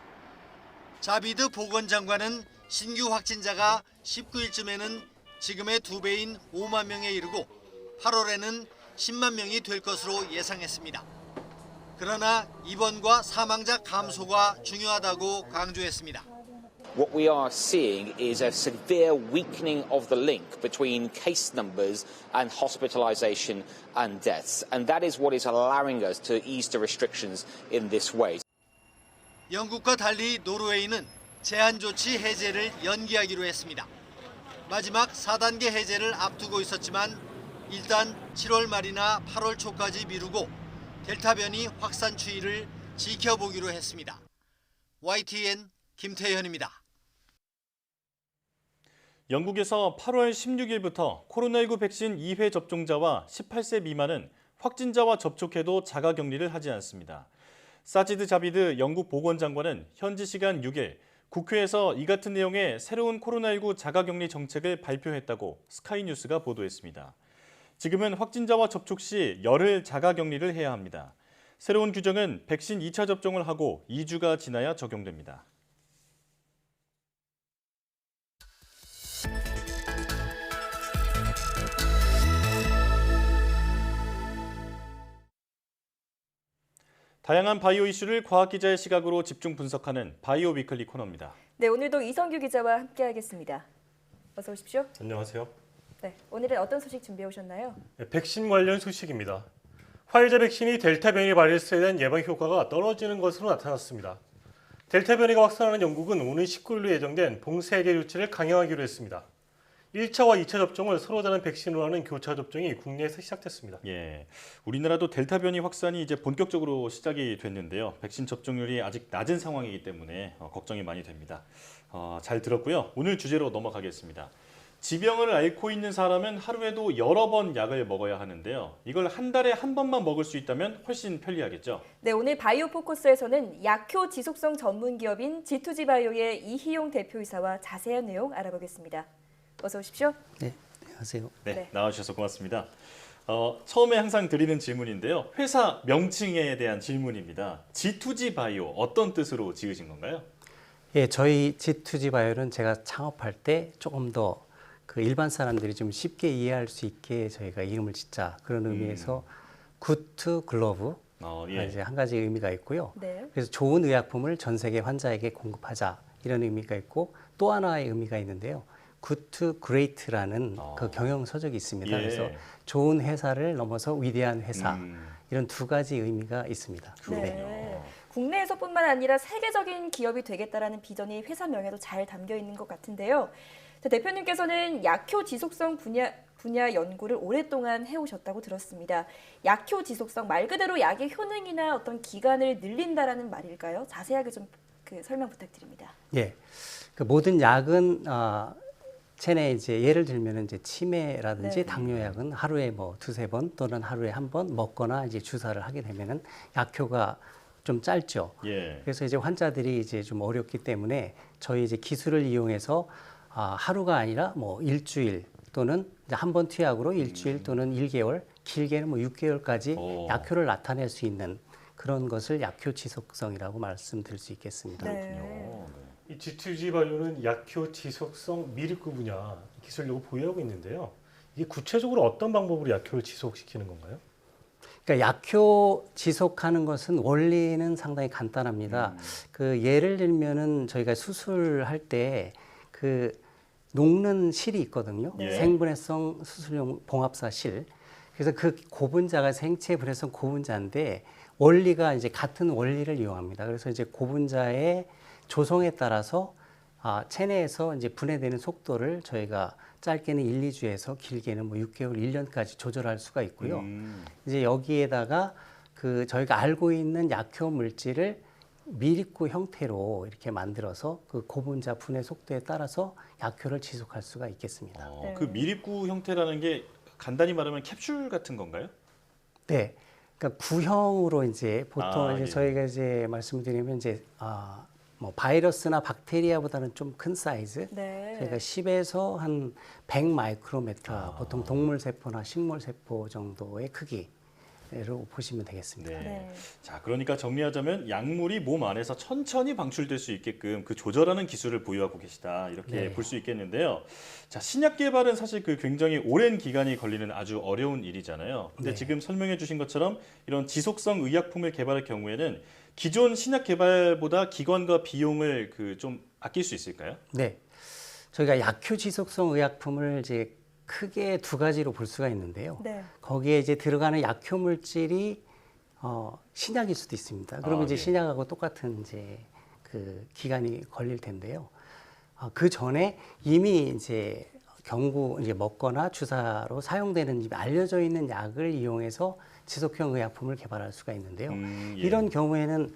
자비드 보건장관은 신규 확진자가 19일쯤에는 지금의 2배인 5만 명에 이르고 8월에는 10만 명이 될 것으로 예상했습니다. 그러나 입원과 사망자 감소가 중요하다고 강조했습니다.
What we are seeing is a severe weakening of the link between case numbers and hospitalization and deaths. And that is what is allowing us to ease the restrictions in this way.
영국과 달리 노르웨이는 제한 조치 해제를 연기하기로 했습니다. 마지막 4단계 해제를 앞두고 있었지만 일단 7월 말이나 8월 초까지 미루고 델타 변이 확산 추이를 지켜보기로 했습니다. YTN 김태현입니다.
영국에서 8월 16일부터 코로나19 백신 2회 접종자와 18세 미만은 확진자와 접촉해도 자가격리를 하지 않습니다. 사지드 자비드 영국 보건장관은 현지 시간 6일 국회에서 이 같은 내용의 새로운 코로나19 자가격리 정책을 발표했다고 스카이뉴스가 보도했습니다. 지금은 확진자와 접촉 시 열흘 자가격리를 해야 합니다. 새로운 규정은 백신 2차 접종을 하고 2주가 지나야 적용됩니다. 다양한 바이오 이슈를 과학 기자의 시각으로 집중 분석하는 바이오 위클리 코너입니다.
네, 오늘도 이성규 기자와 함께하겠습니다. 어서 오십시오.
안녕하세요.
네, 오늘은 어떤 소식 준비해 오셨나요?
네, 백신 관련 소식입니다. 화이자 백신이 델타 변이 바이러스에 대한 예방 효과가 떨어지는 것으로 나타났습니다. 델타 변이가 확산하는 영국은 오는 19일로 예정된 봉쇄계 조치를 강행하기로 했습니다. 1차와 2차 접종을 서로 다른 백신으로 하는 교차 접종이 국내에서 시작됐습니다.
예, 우리나라도 델타 변이 확산이 이제 본격적으로 시작이 됐는데요. 백신 접종률이 아직 낮은 상황이기 때문에 걱정이 많이 됩니다. 잘 들었고요. 오늘 주제로 넘어가겠습니다. 지병을 앓고 있는 사람은 하루에도 여러 번 약을 먹어야 하는데요. 이걸 한 달에 한 번만 먹을 수 있다면 훨씬 편리하겠죠.
네, 오늘 바이오 포커스에서는 약효 지속성 전문 기업인 G2G 바이오의 이희용 대표이사와 자세한 내용 알아보겠습니다. 어서 오십시오.
네, 안녕하세요.
네, 나와주셔서 고맙습니다. 처음에 항상 드리는 질문인데요. 회사 명칭에 대한 질문입니다. G2G 바이오 어떤 뜻으로 지으신 건가요?
예, 저희 G2G 바이오는 제가 창업할 때 조금 더 그 일반 사람들이 좀 쉽게 이해할 수 있게 저희가 이름을 짓자 그런 의미에서 Good to Glove
예.
이제 한 가지 의미가 있고요.
네.
그래서 좋은 의약품을 전 세계 환자에게 공급하자 이런 의미가 있고 또 하나의 의미가 있는데요. Good to Great라는 그 경영 서적이 있습니다.
예.
그래서 좋은 회사를 넘어서 위대한 회사 이런 두 가지 의미가 있습니다.
네. 국내에서뿐만 아니라 세계적인 기업이 되겠다라는 비전이 회사명에도 잘 담겨 있는 것 같은데요. 자, 대표님께서는 약효 지속성 분야 연구를 오랫동안 해오셨다고 들었습니다. 약효 지속성 말 그대로 약의 효능이나 어떤 기간을 늘린다라는 말일까요? 자세하게 좀 설명 부탁드립니다.
예, 그 모든 약은 체내 이제 예를 들면 이제 치매라든지
네.
당뇨약은 하루에 뭐 두세 번 또는 하루에 한 번 먹거나 이제 주사를 하게 되면은 약효가 좀 짧죠.
예.
그래서 이제 환자들이 이제 좀 어렵기 때문에 저희 이제 기술을 이용해서 하루가 아니라 뭐 일주일 또는 한 번 투약으로 일주일 또는 1개월, 길게는 뭐 6개월까지 약효를 나타낼 수 있는 그런 것을 약효 지속성이라고 말씀드릴 수 있겠습니다.
이 G2G 바이오는 약효 지속성 미립구 분야 기술력을 보유하고 있는데요. 이게 구체적으로 어떤 방법으로 약효를 지속시키는 건가요?
그러니까 약효 지속하는 것은 원리는 상당히 간단합니다. 그 예를 들면은 저희가 수술할 때 그 녹는 실이 있거든요.
예.
생분해성 수술용 봉합사 실. 그래서 그 고분자가 생체 분해성 고분자인데 원리가 이제 같은 원리를 이용합니다. 그래서 이제 고분자의 조성에 따라서 체내에서 이제 분해되는 속도를 저희가 짧게는 1, 2주에서 길게는 뭐 6개월, 1년까지 조절할 수가 있고요. 이제 여기에다가 그 저희가 알고 있는 약효 물질을 미립구 형태로 이렇게 만들어서 그 고분자 분해 속도에 따라서 약효를 지속할 수가 있겠습니다.
그 미립구 형태라는 게 간단히 말하면 캡슐 같은 건가요?
네. 그러니까 구형으로 이제 보통 이제
예.
저희가 이제 말씀드리면 이제 뭐 바이러스나 박테리아보다는 좀 큰 사이즈.
네.
저희가 10에서 한 100 마이크로메타 보통 동물 세포나 식물 세포 정도의 크기로 보시면 되겠습니다.
네. 자, 그러니까 정리하자면 약물이 몸 안에서 천천히 방출될 수 있게끔 그 조절하는 기술을 보유하고 계시다 이렇게
네.
볼 수 있겠는데요. 자, 신약 개발은 사실 그 굉장히 오랜 기간이 걸리는 아주 어려운 일이잖아요. 근데
네.
지금 설명해 주신 것처럼 이런 지속성 의약품을 개발할 경우에는 기존 신약 개발보다 기간과 비용을 그 좀 아낄 수 있을까요?
네. 저희가 약효 지속성 의약품을 이제 크게 두 가지로 볼 수가 있는데요.
네.
거기에 이제 들어가는 약효 물질이 신약일 수도 있습니다. 그러면 이제
예.
신약하고 똑같은 이제 그 기간이 걸릴 텐데요. 그 전에 이미 이제 경구 이제 먹거나 주사로 사용되는 이미 알려져 있는 약을 이용해서 지속형 의약품을 개발할 수가 있는데요.
예.
이런 경우에는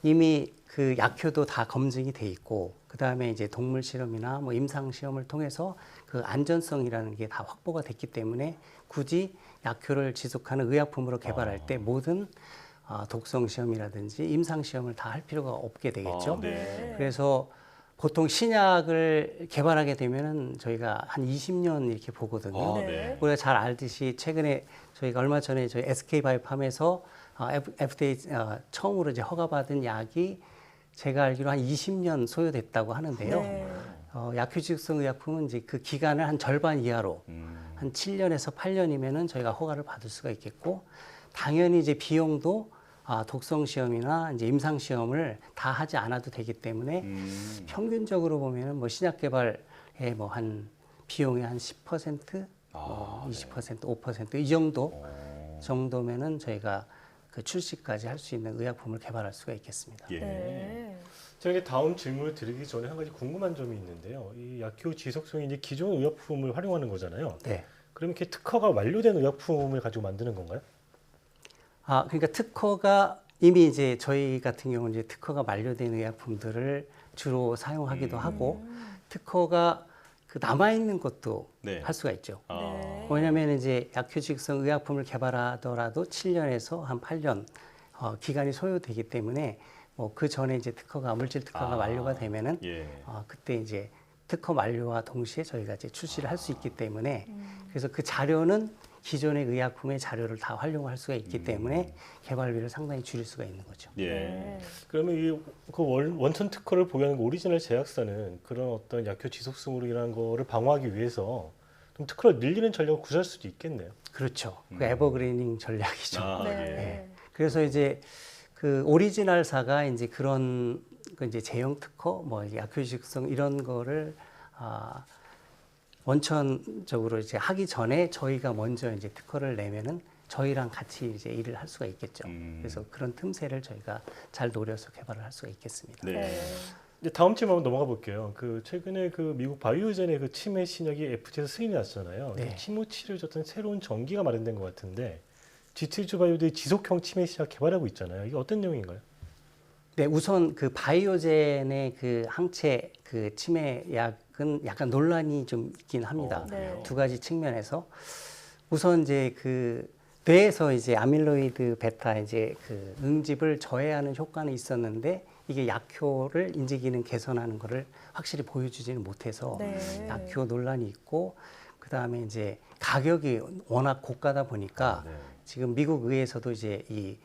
이미 그 약효도 다 검증이 돼 있고 그 다음에 이제 동물 실험이나 뭐 임상 시험을 통해서 그 안전성이라는 게 다 확보가 됐기 때문에 굳이 약효를 지속하는 의약품으로 개발할 때 모든 독성 시험이라든지 임상 시험을 다 할 필요가 없게 되겠죠.
네.
그래서 보통 신약을 개발하게 되면은 저희가 한 20년 이렇게 보거든요.
네.
우리가 잘 알듯이 최근에 저희가 얼마 전에 저희 SK바이오팜에서 FDA 처음으로 이제 허가받은 약이 제가 알기로 한 20년 소요됐다고 하는데요.
네.
약효지속성 의약품은 이제 그 기간을 한 절반 이하로 한 7년에서 8년이면은 저희가 허가를 받을 수가 있겠고 당연히 이제 비용도 독성 시험이나 이제 임상 시험을 다 하지 않아도 되기 때문에 평균적으로 보면은 뭐 신약 개발에 뭐 한 비용의 한 10% 20%, 5%이 정도면은 저희가 그 출시까지 할 수 있는 의약품을 개발할 수가 있겠습니다.
예.
제가 이제 다음 질문을 드리기 전에 한 가지 궁금한 점이 있는데요. 이 약효 지속성이 이제 기존 의약품을 활용하는 거잖아요.
네.
그럼 이렇게 특허가 완료된 의약품을 가지고 만드는 건가요?
그러니까 특허가 이미 이제 저희 같은 경우는 이제 특허가 만료된 의약품들을 주로 사용하기도 하고 특허가 그 남아 있는 것도 할 수가 있죠. 왜냐하면 이제 약효지속성 의약품을 개발하더라도 7년에서 한 8년 기간이 소요되기 때문에 뭐 그 전에 이제 물질 특허가 만료가 되면은 그때 이제 특허 만료와 동시에 저희가 이제 출시를 할 수 있기 때문에 그래서 그 자료는 기존의 의약품의 자료를 다 활용할 수가 있기 때문에 개발비를 상당히 줄일 수가 있는 거죠.
그러면 그 원천 특허를 보유하는 오리지널 제약사는 그런 어떤 약효 지속성으로 인한 거를 방어하기 위해서 좀 특허를 늘리는 전략을 구사할 수도 있겠네요.
그렇죠. 그 에버그리닝 전략이죠. 그래서 이제 그 오리지널사가 이제 그런 그 이제 제형 특허, 뭐 약효 지속성 이런 거를 원천적으로 이제 하기 전에 저희가 먼저 이제 특허를 내면은 저희랑 같이 이제 일을 할 수가 있겠죠. 그래서 그런 틈새를 저희가 잘 노려서 개발을 할 수가 있겠습니다.
이제 다음 질문 한번 넘어가 볼게요. 그 최근에 그 미국 바이오젠의 그 치매 신약이 FDA에서 승인이 났잖아요. 치료 치료에 어떤 새로운 전기가 마련된 것 같은데 G7주 바이오들이 지속형 치매 신약 개발하고 있잖아요. 이게 어떤 내용인가요?
네, 우선 그 바이오젠의 그 항체 그 치매 약은 약간 논란이 좀 있긴 합니다. 두 가지 측면에서 우선 이제 그 뇌에서 이제 아밀로이드 베타 이제 그 응집을 저해하는 효과는 있었는데 이게 약효를 인지 기능 개선하는 거를 확실히 보여주지는 못해서 약효 논란이 있고 그다음에 이제 가격이 워낙 고가다 보니까 지금 미국 의회에서도 이제 이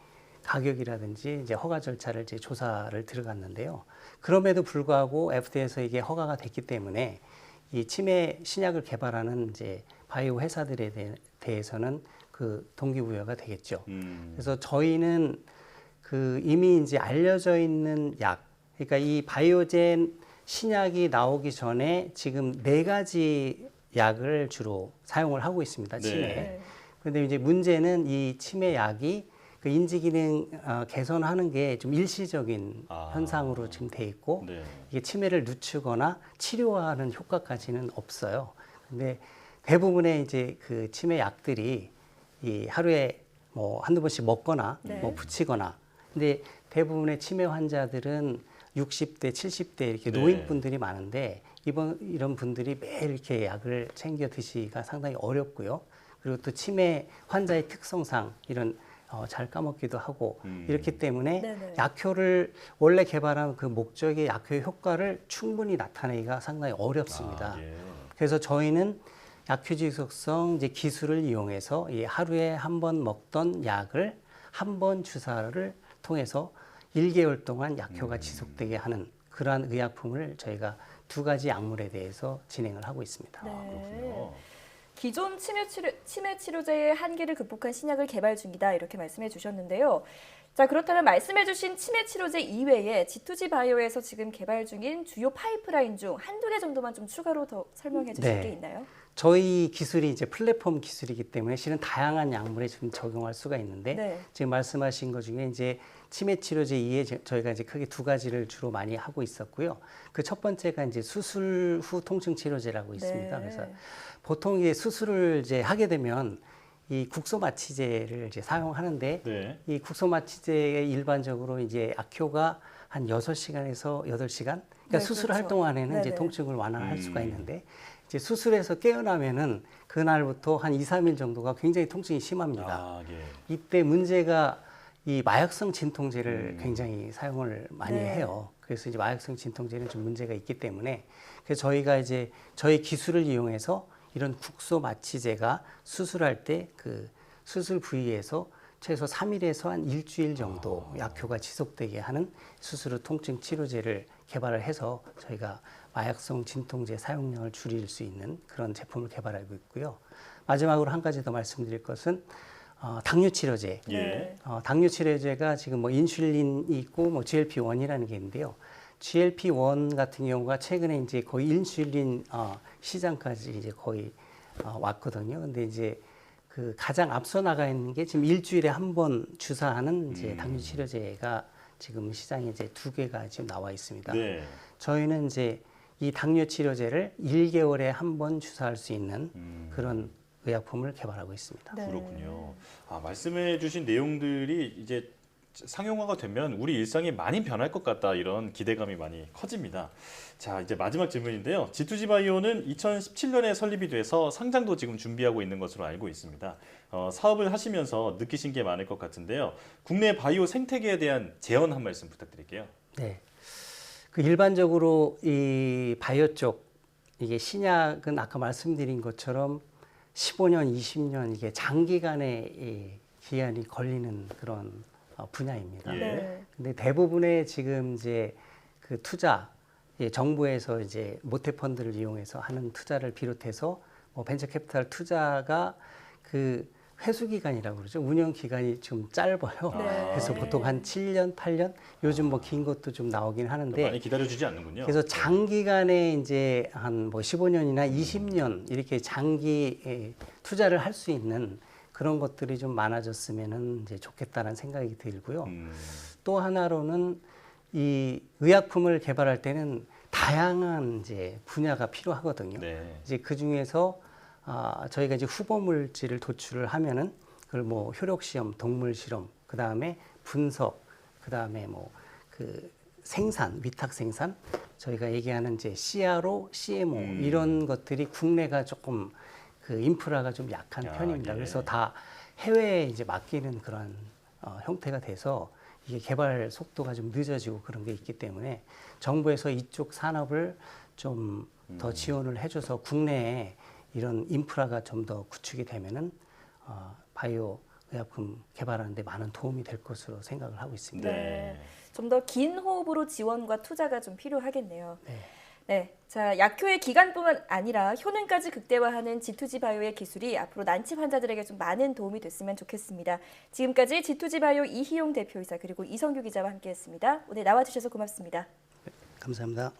가격이라든지 이제 허가 절차를 이제 조사를 들어갔는데요. 그럼에도 불구하고 FDA에서 이게 허가가 됐기 때문에 이 치매 신약을 개발하는 이제 바이오 회사들에 대해서는 그 동기부여가 되겠죠. 그래서 저희는 그 이미 이제 알려져 있는 약, 그러니까 이 바이오젠 신약이 나오기 전에 지금 4가지 약을 주로 사용을 하고 있습니다. 치매. 그런데 이제 문제는 이 치매 약이 그 인지 기능 개선하는 게 좀 일시적인 현상으로 지금 돼 있고 이게 치매를 늦추거나 치료하는 효과까지는 없어요. 근데 대부분의 이제 그 치매 약들이 이 하루에 뭐 한두 번씩 먹거나 뭐 붙이거나 근데 대부분의 치매 환자들은 60대, 70대 이렇게 노인분들이 많은데 이런 분들이 매일 이렇게 약을 챙겨 드시기가 상당히 어렵고요. 그리고 또 치매 환자의 특성상 이런 잘 까먹기도 하고 이렇기 때문에 약효를 원래 개발한 그 목적의 약효의 효과를 충분히 나타내기가 상당히 어렵습니다. 그래서 저희는 약효지속성 이제 기술을 이용해서 이 하루에 한 번 먹던 약을 한 번 주사를 통해서 1개월 동안 약효가 지속되게 하는 그러한 의약품을 저희가 2가지 약물에 대해서 진행을 하고 있습니다.
기존 치매 치료제의 한계를 극복한 신약을 개발 중이다 이렇게 말씀해 주셨는데요. 자, 그렇다면 말씀해 주신 치매 치료제 이외에 G2G 바이오에서 지금 개발 중인 주요 파이프라인 중 한두 개 정도만 좀 추가로 더 설명해 주실 게 있나요?
저희 기술이 이제 플랫폼 기술이기 때문에 실은 다양한 약물에 좀 적용할 수가 있는데 지금 말씀하신 것 중에 이제 치매 치료제 이외에 저희가 이제 크게 2가지를 주로 많이 하고 있었고요. 그 첫 번째가 이제 수술 후 통증 치료제라고 있습니다. 그래서 보통 이제 수술을 이제 하게 되면 이 국소 마취제를 이제 사용하는데 이 국소 마취제의 일반적으로 이제 약효가 한 6시간에서 8시간. 그러니까 수술할 동안에는 이제 통증을 완화할 수가 있는데 이제 수술에서 깨어나면은 그날부터 한 2, 3일 정도가 굉장히 통증이 심합니다. 이때 문제가 이 마약성 진통제를 굉장히 사용을 많이 해요. 그래서 이제 마약성 진통제는 좀 문제가 있기 때문에 그래서 저희가 이제 저희 기술을 이용해서 이런 국소 마취제가 수술할 때 그 수술 부위에서 최소 3일에서 한 일주일 정도 약효가 지속되게 하는 수술 후 통증 치료제를 개발을 해서 저희가 마약성 진통제 사용량을 줄일 수 있는 그런 제품을 개발하고 있고요. 마지막으로 한 가지 더 말씀드릴 것은 당뇨 치료제. 당뇨 치료제가 지금 뭐 인슐린이 있고 뭐 GLP-1이라는 게 있는데요. GLP-1 같은 경우가 최근에 이제 거의 인슐린 시장까지 이제 거의 왔거든요. 근데 이제 그 가장 앞서 나가 있는 게 지금 일주일에 한 번 주사하는 이제 당뇨 치료제가 지금 시장에 이제 2개가 지금 나와 있습니다.
네.
저희는 이제 이 당뇨 치료제를 1개월에 한 번 주사할 수 있는 그런 의약품을 개발하고 있습니다.
그렇군요. 말씀해 주신 내용들이 이제 상용화가 되면 우리 일상이 많이 변할 것 같다, 이런 기대감이 많이 커집니다. 자, 이제 마지막 질문인데요. G2G 바이오는 2017년에 설립이 돼서 상장도 지금 준비하고 있는 것으로 알고 있습니다. 사업을 하시면서 느끼신 게 많을 것 같은데요. 국내 바이오 생태계에 대한 제언 한 말씀 부탁드릴게요.
네. 그 일반적으로 이 바이오 쪽 이게 신약은 아까 말씀드린 것처럼 15년, 20년 이게 장기간의 이 기한이 걸리는 그런 분야입니다.
예.
근데 대부분의 지금 이제 그 투자, 정부에서 이제 모태 펀드를 이용해서 하는 투자를 비롯해서 뭐 벤처 캐피탈 투자가 그 회수 기간이라고 그러죠. 운영 기간이 좀 짧아요. 그래서 보통 한 7년, 8년, 요즘 뭐 긴 것도 좀 나오긴 하는데
많이 기다려주지 않는군요.
그래서 장기간에 이제 한 뭐 15년이나 20년 이렇게 장기 투자를 할 수 있는 그런 것들이 좀 많아졌으면은 이제 좋겠다는 생각이 들고요. 또 하나로는 이 의약품을 개발할 때는 다양한 이제 분야가 필요하거든요. 이제 그 중에서 저희가 이제 후보 물질을 도출을 하면은 그걸 뭐 효력 시험, 동물 실험, 그 다음에 분석, 그 다음에 뭐 그 생산, 위탁 생산, 저희가 얘기하는 이제 CRO, CMO 이런 것들이 국내가 조금 그 인프라가 좀 약한 편입니다. 그래서 다 해외에 이제 맡기는 그런 형태가 돼서 이게 개발 속도가 좀 늦어지고 그런 게 있기 때문에 정부에서 이쪽 산업을 좀 더 지원을 해줘서 국내에 이런 인프라가 좀 더 구축이 되면은 바이오 의약품 개발하는 데 많은 도움이 될 것으로 생각을 하고 있습니다.
좀 더 긴 호흡으로 지원과 투자가 좀 필요하겠네요. 네, 자, 약효의 기간뿐만 아니라 효능까지 극대화하는 G2G 바이오의 기술이 앞으로 난치 환자들에게 좀 많은 도움이 됐으면 좋겠습니다. 지금까지 G2G 바이오 이희용 대표이사 그리고 이성규 기자와 함께했습니다. 오늘 나와주셔서 고맙습니다.
감사합니다.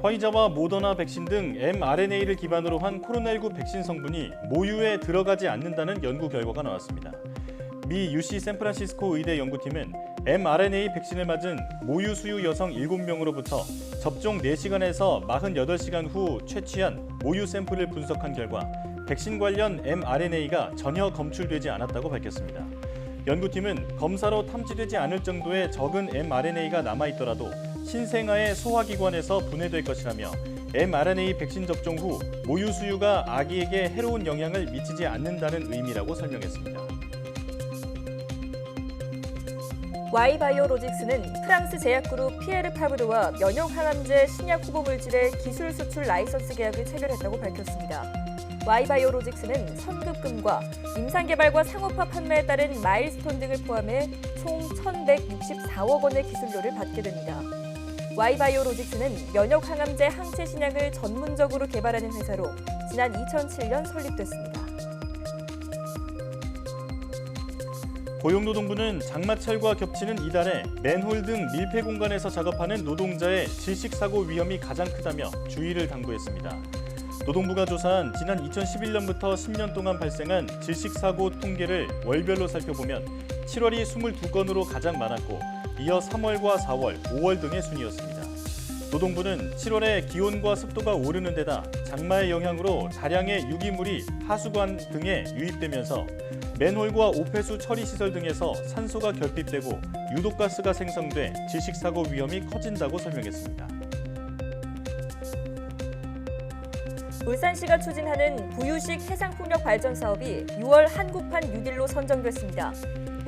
화이자와 모더나 백신 등 mRNA를 기반으로 한 코로나19 백신 성분이 모유에 들어가지 않는다는 연구 결과가 나왔습니다. 미 UC 샌프란시스코 의대 연구팀은 mRNA 백신을 맞은 모유 수유 여성 7명으로부터 접종 4시간에서 48시간 후 채취한 모유 샘플을 분석한 결과 백신 관련 mRNA가 전혀 검출되지 않았다고 밝혔습니다. 연구팀은 검사로 탐지되지 않을 정도의 적은 mRNA가 남아있더라도 신생아의 소화기관에서 분해될 것이라며 mRNA 백신 접종 후 모유 수유가 아기에게 해로운 영향을 미치지 않는다는 의미라고 설명했습니다.
Y바이오로직스는 프랑스 제약그룹 피에르 파브르와 면역항암제 신약 후보 물질의 기술 수출 라이선스 계약을 체결했다고 밝혔습니다. Y바이오로직스는 선급금과 임상개발과 상업화 판매에 따른 마일스톤 등을 포함해 총 1,164억 원의 기술료를 받게 됩니다. Y바이오로직스는 면역항암제 항체 신약을 전문적으로 개발하는 회사로 지난 2007년 설립됐습니다.
고용노동부는 장마철과 겹치는 이달에 맨홀 등 밀폐 공간에서 작업하는 노동자의 질식사고 위험이 가장 크다며 주의를 당부했습니다. 노동부가 조사한 지난 2011년부터 10년 동안 발생한 질식사고 통계를 월별로 살펴보면 7월이 22건으로 가장 많았고 이어 3월과 4월, 5월 등의 순이었습니다. 노동부는 7월에 기온과 습도가 오르는 데다 장마의 영향으로 다량의 유기물이 하수관 등에 유입되면서 맨홀과 오폐수 처리 시설 등에서 산소가 결핍되고 유독가스가 생성돼 질식사고 위험이 커진다고 설명했습니다.
울산시가 추진하는 부유식 해상풍력 발전 사업이 6월 한국판 뉴딜로 선정됐습니다.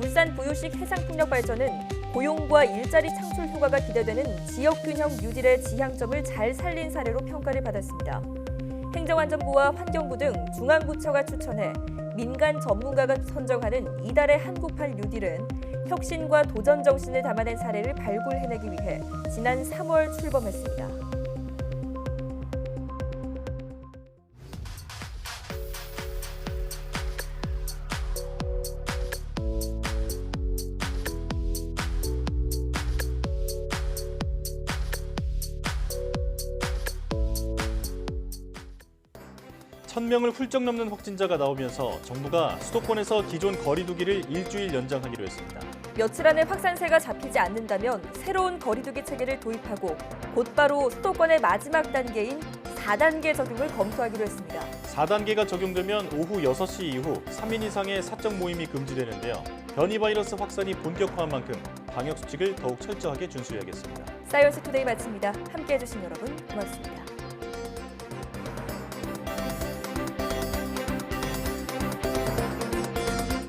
울산 부유식 해상풍력 발전은 고용과 일자리 창출 효과가 기대되는 지역균형 뉴딜의 지향점을 잘 살린 사례로 평가를 받았습니다. 행정안전부와 환경부 등 중앙부처가 추천해 민간 전문가가 선정하는 이달의 한국판 뉴딜은 혁신과 도전 정신을 담아낸 사례를 발굴해내기 위해 지난 3월 출범했습니다.
(1000명을) 훌쩍 넘는 확진자가 나오면서 정부가 수도권에서 기존 거리두기를 일주일 연장하기로 했습니다.
며칠 안에 확산세가 잡히지 않는다면 새로운 거리두기 체계를 도입하고 곧바로 수도권의 마지막 단계인 4단계 적용을 검토하기로 했습니다.
4단계가 적용되면 오후 6시 이후 3인 이상의 사적 모임이 금지되는데요. 변이 바이러스 확산이 본격화한 만큼 방역 수칙을 더욱 철저하게 준수해야겠습니다.
사이언스 투데이 마칩니다. 함께해 주신 여러분 고맙습니다.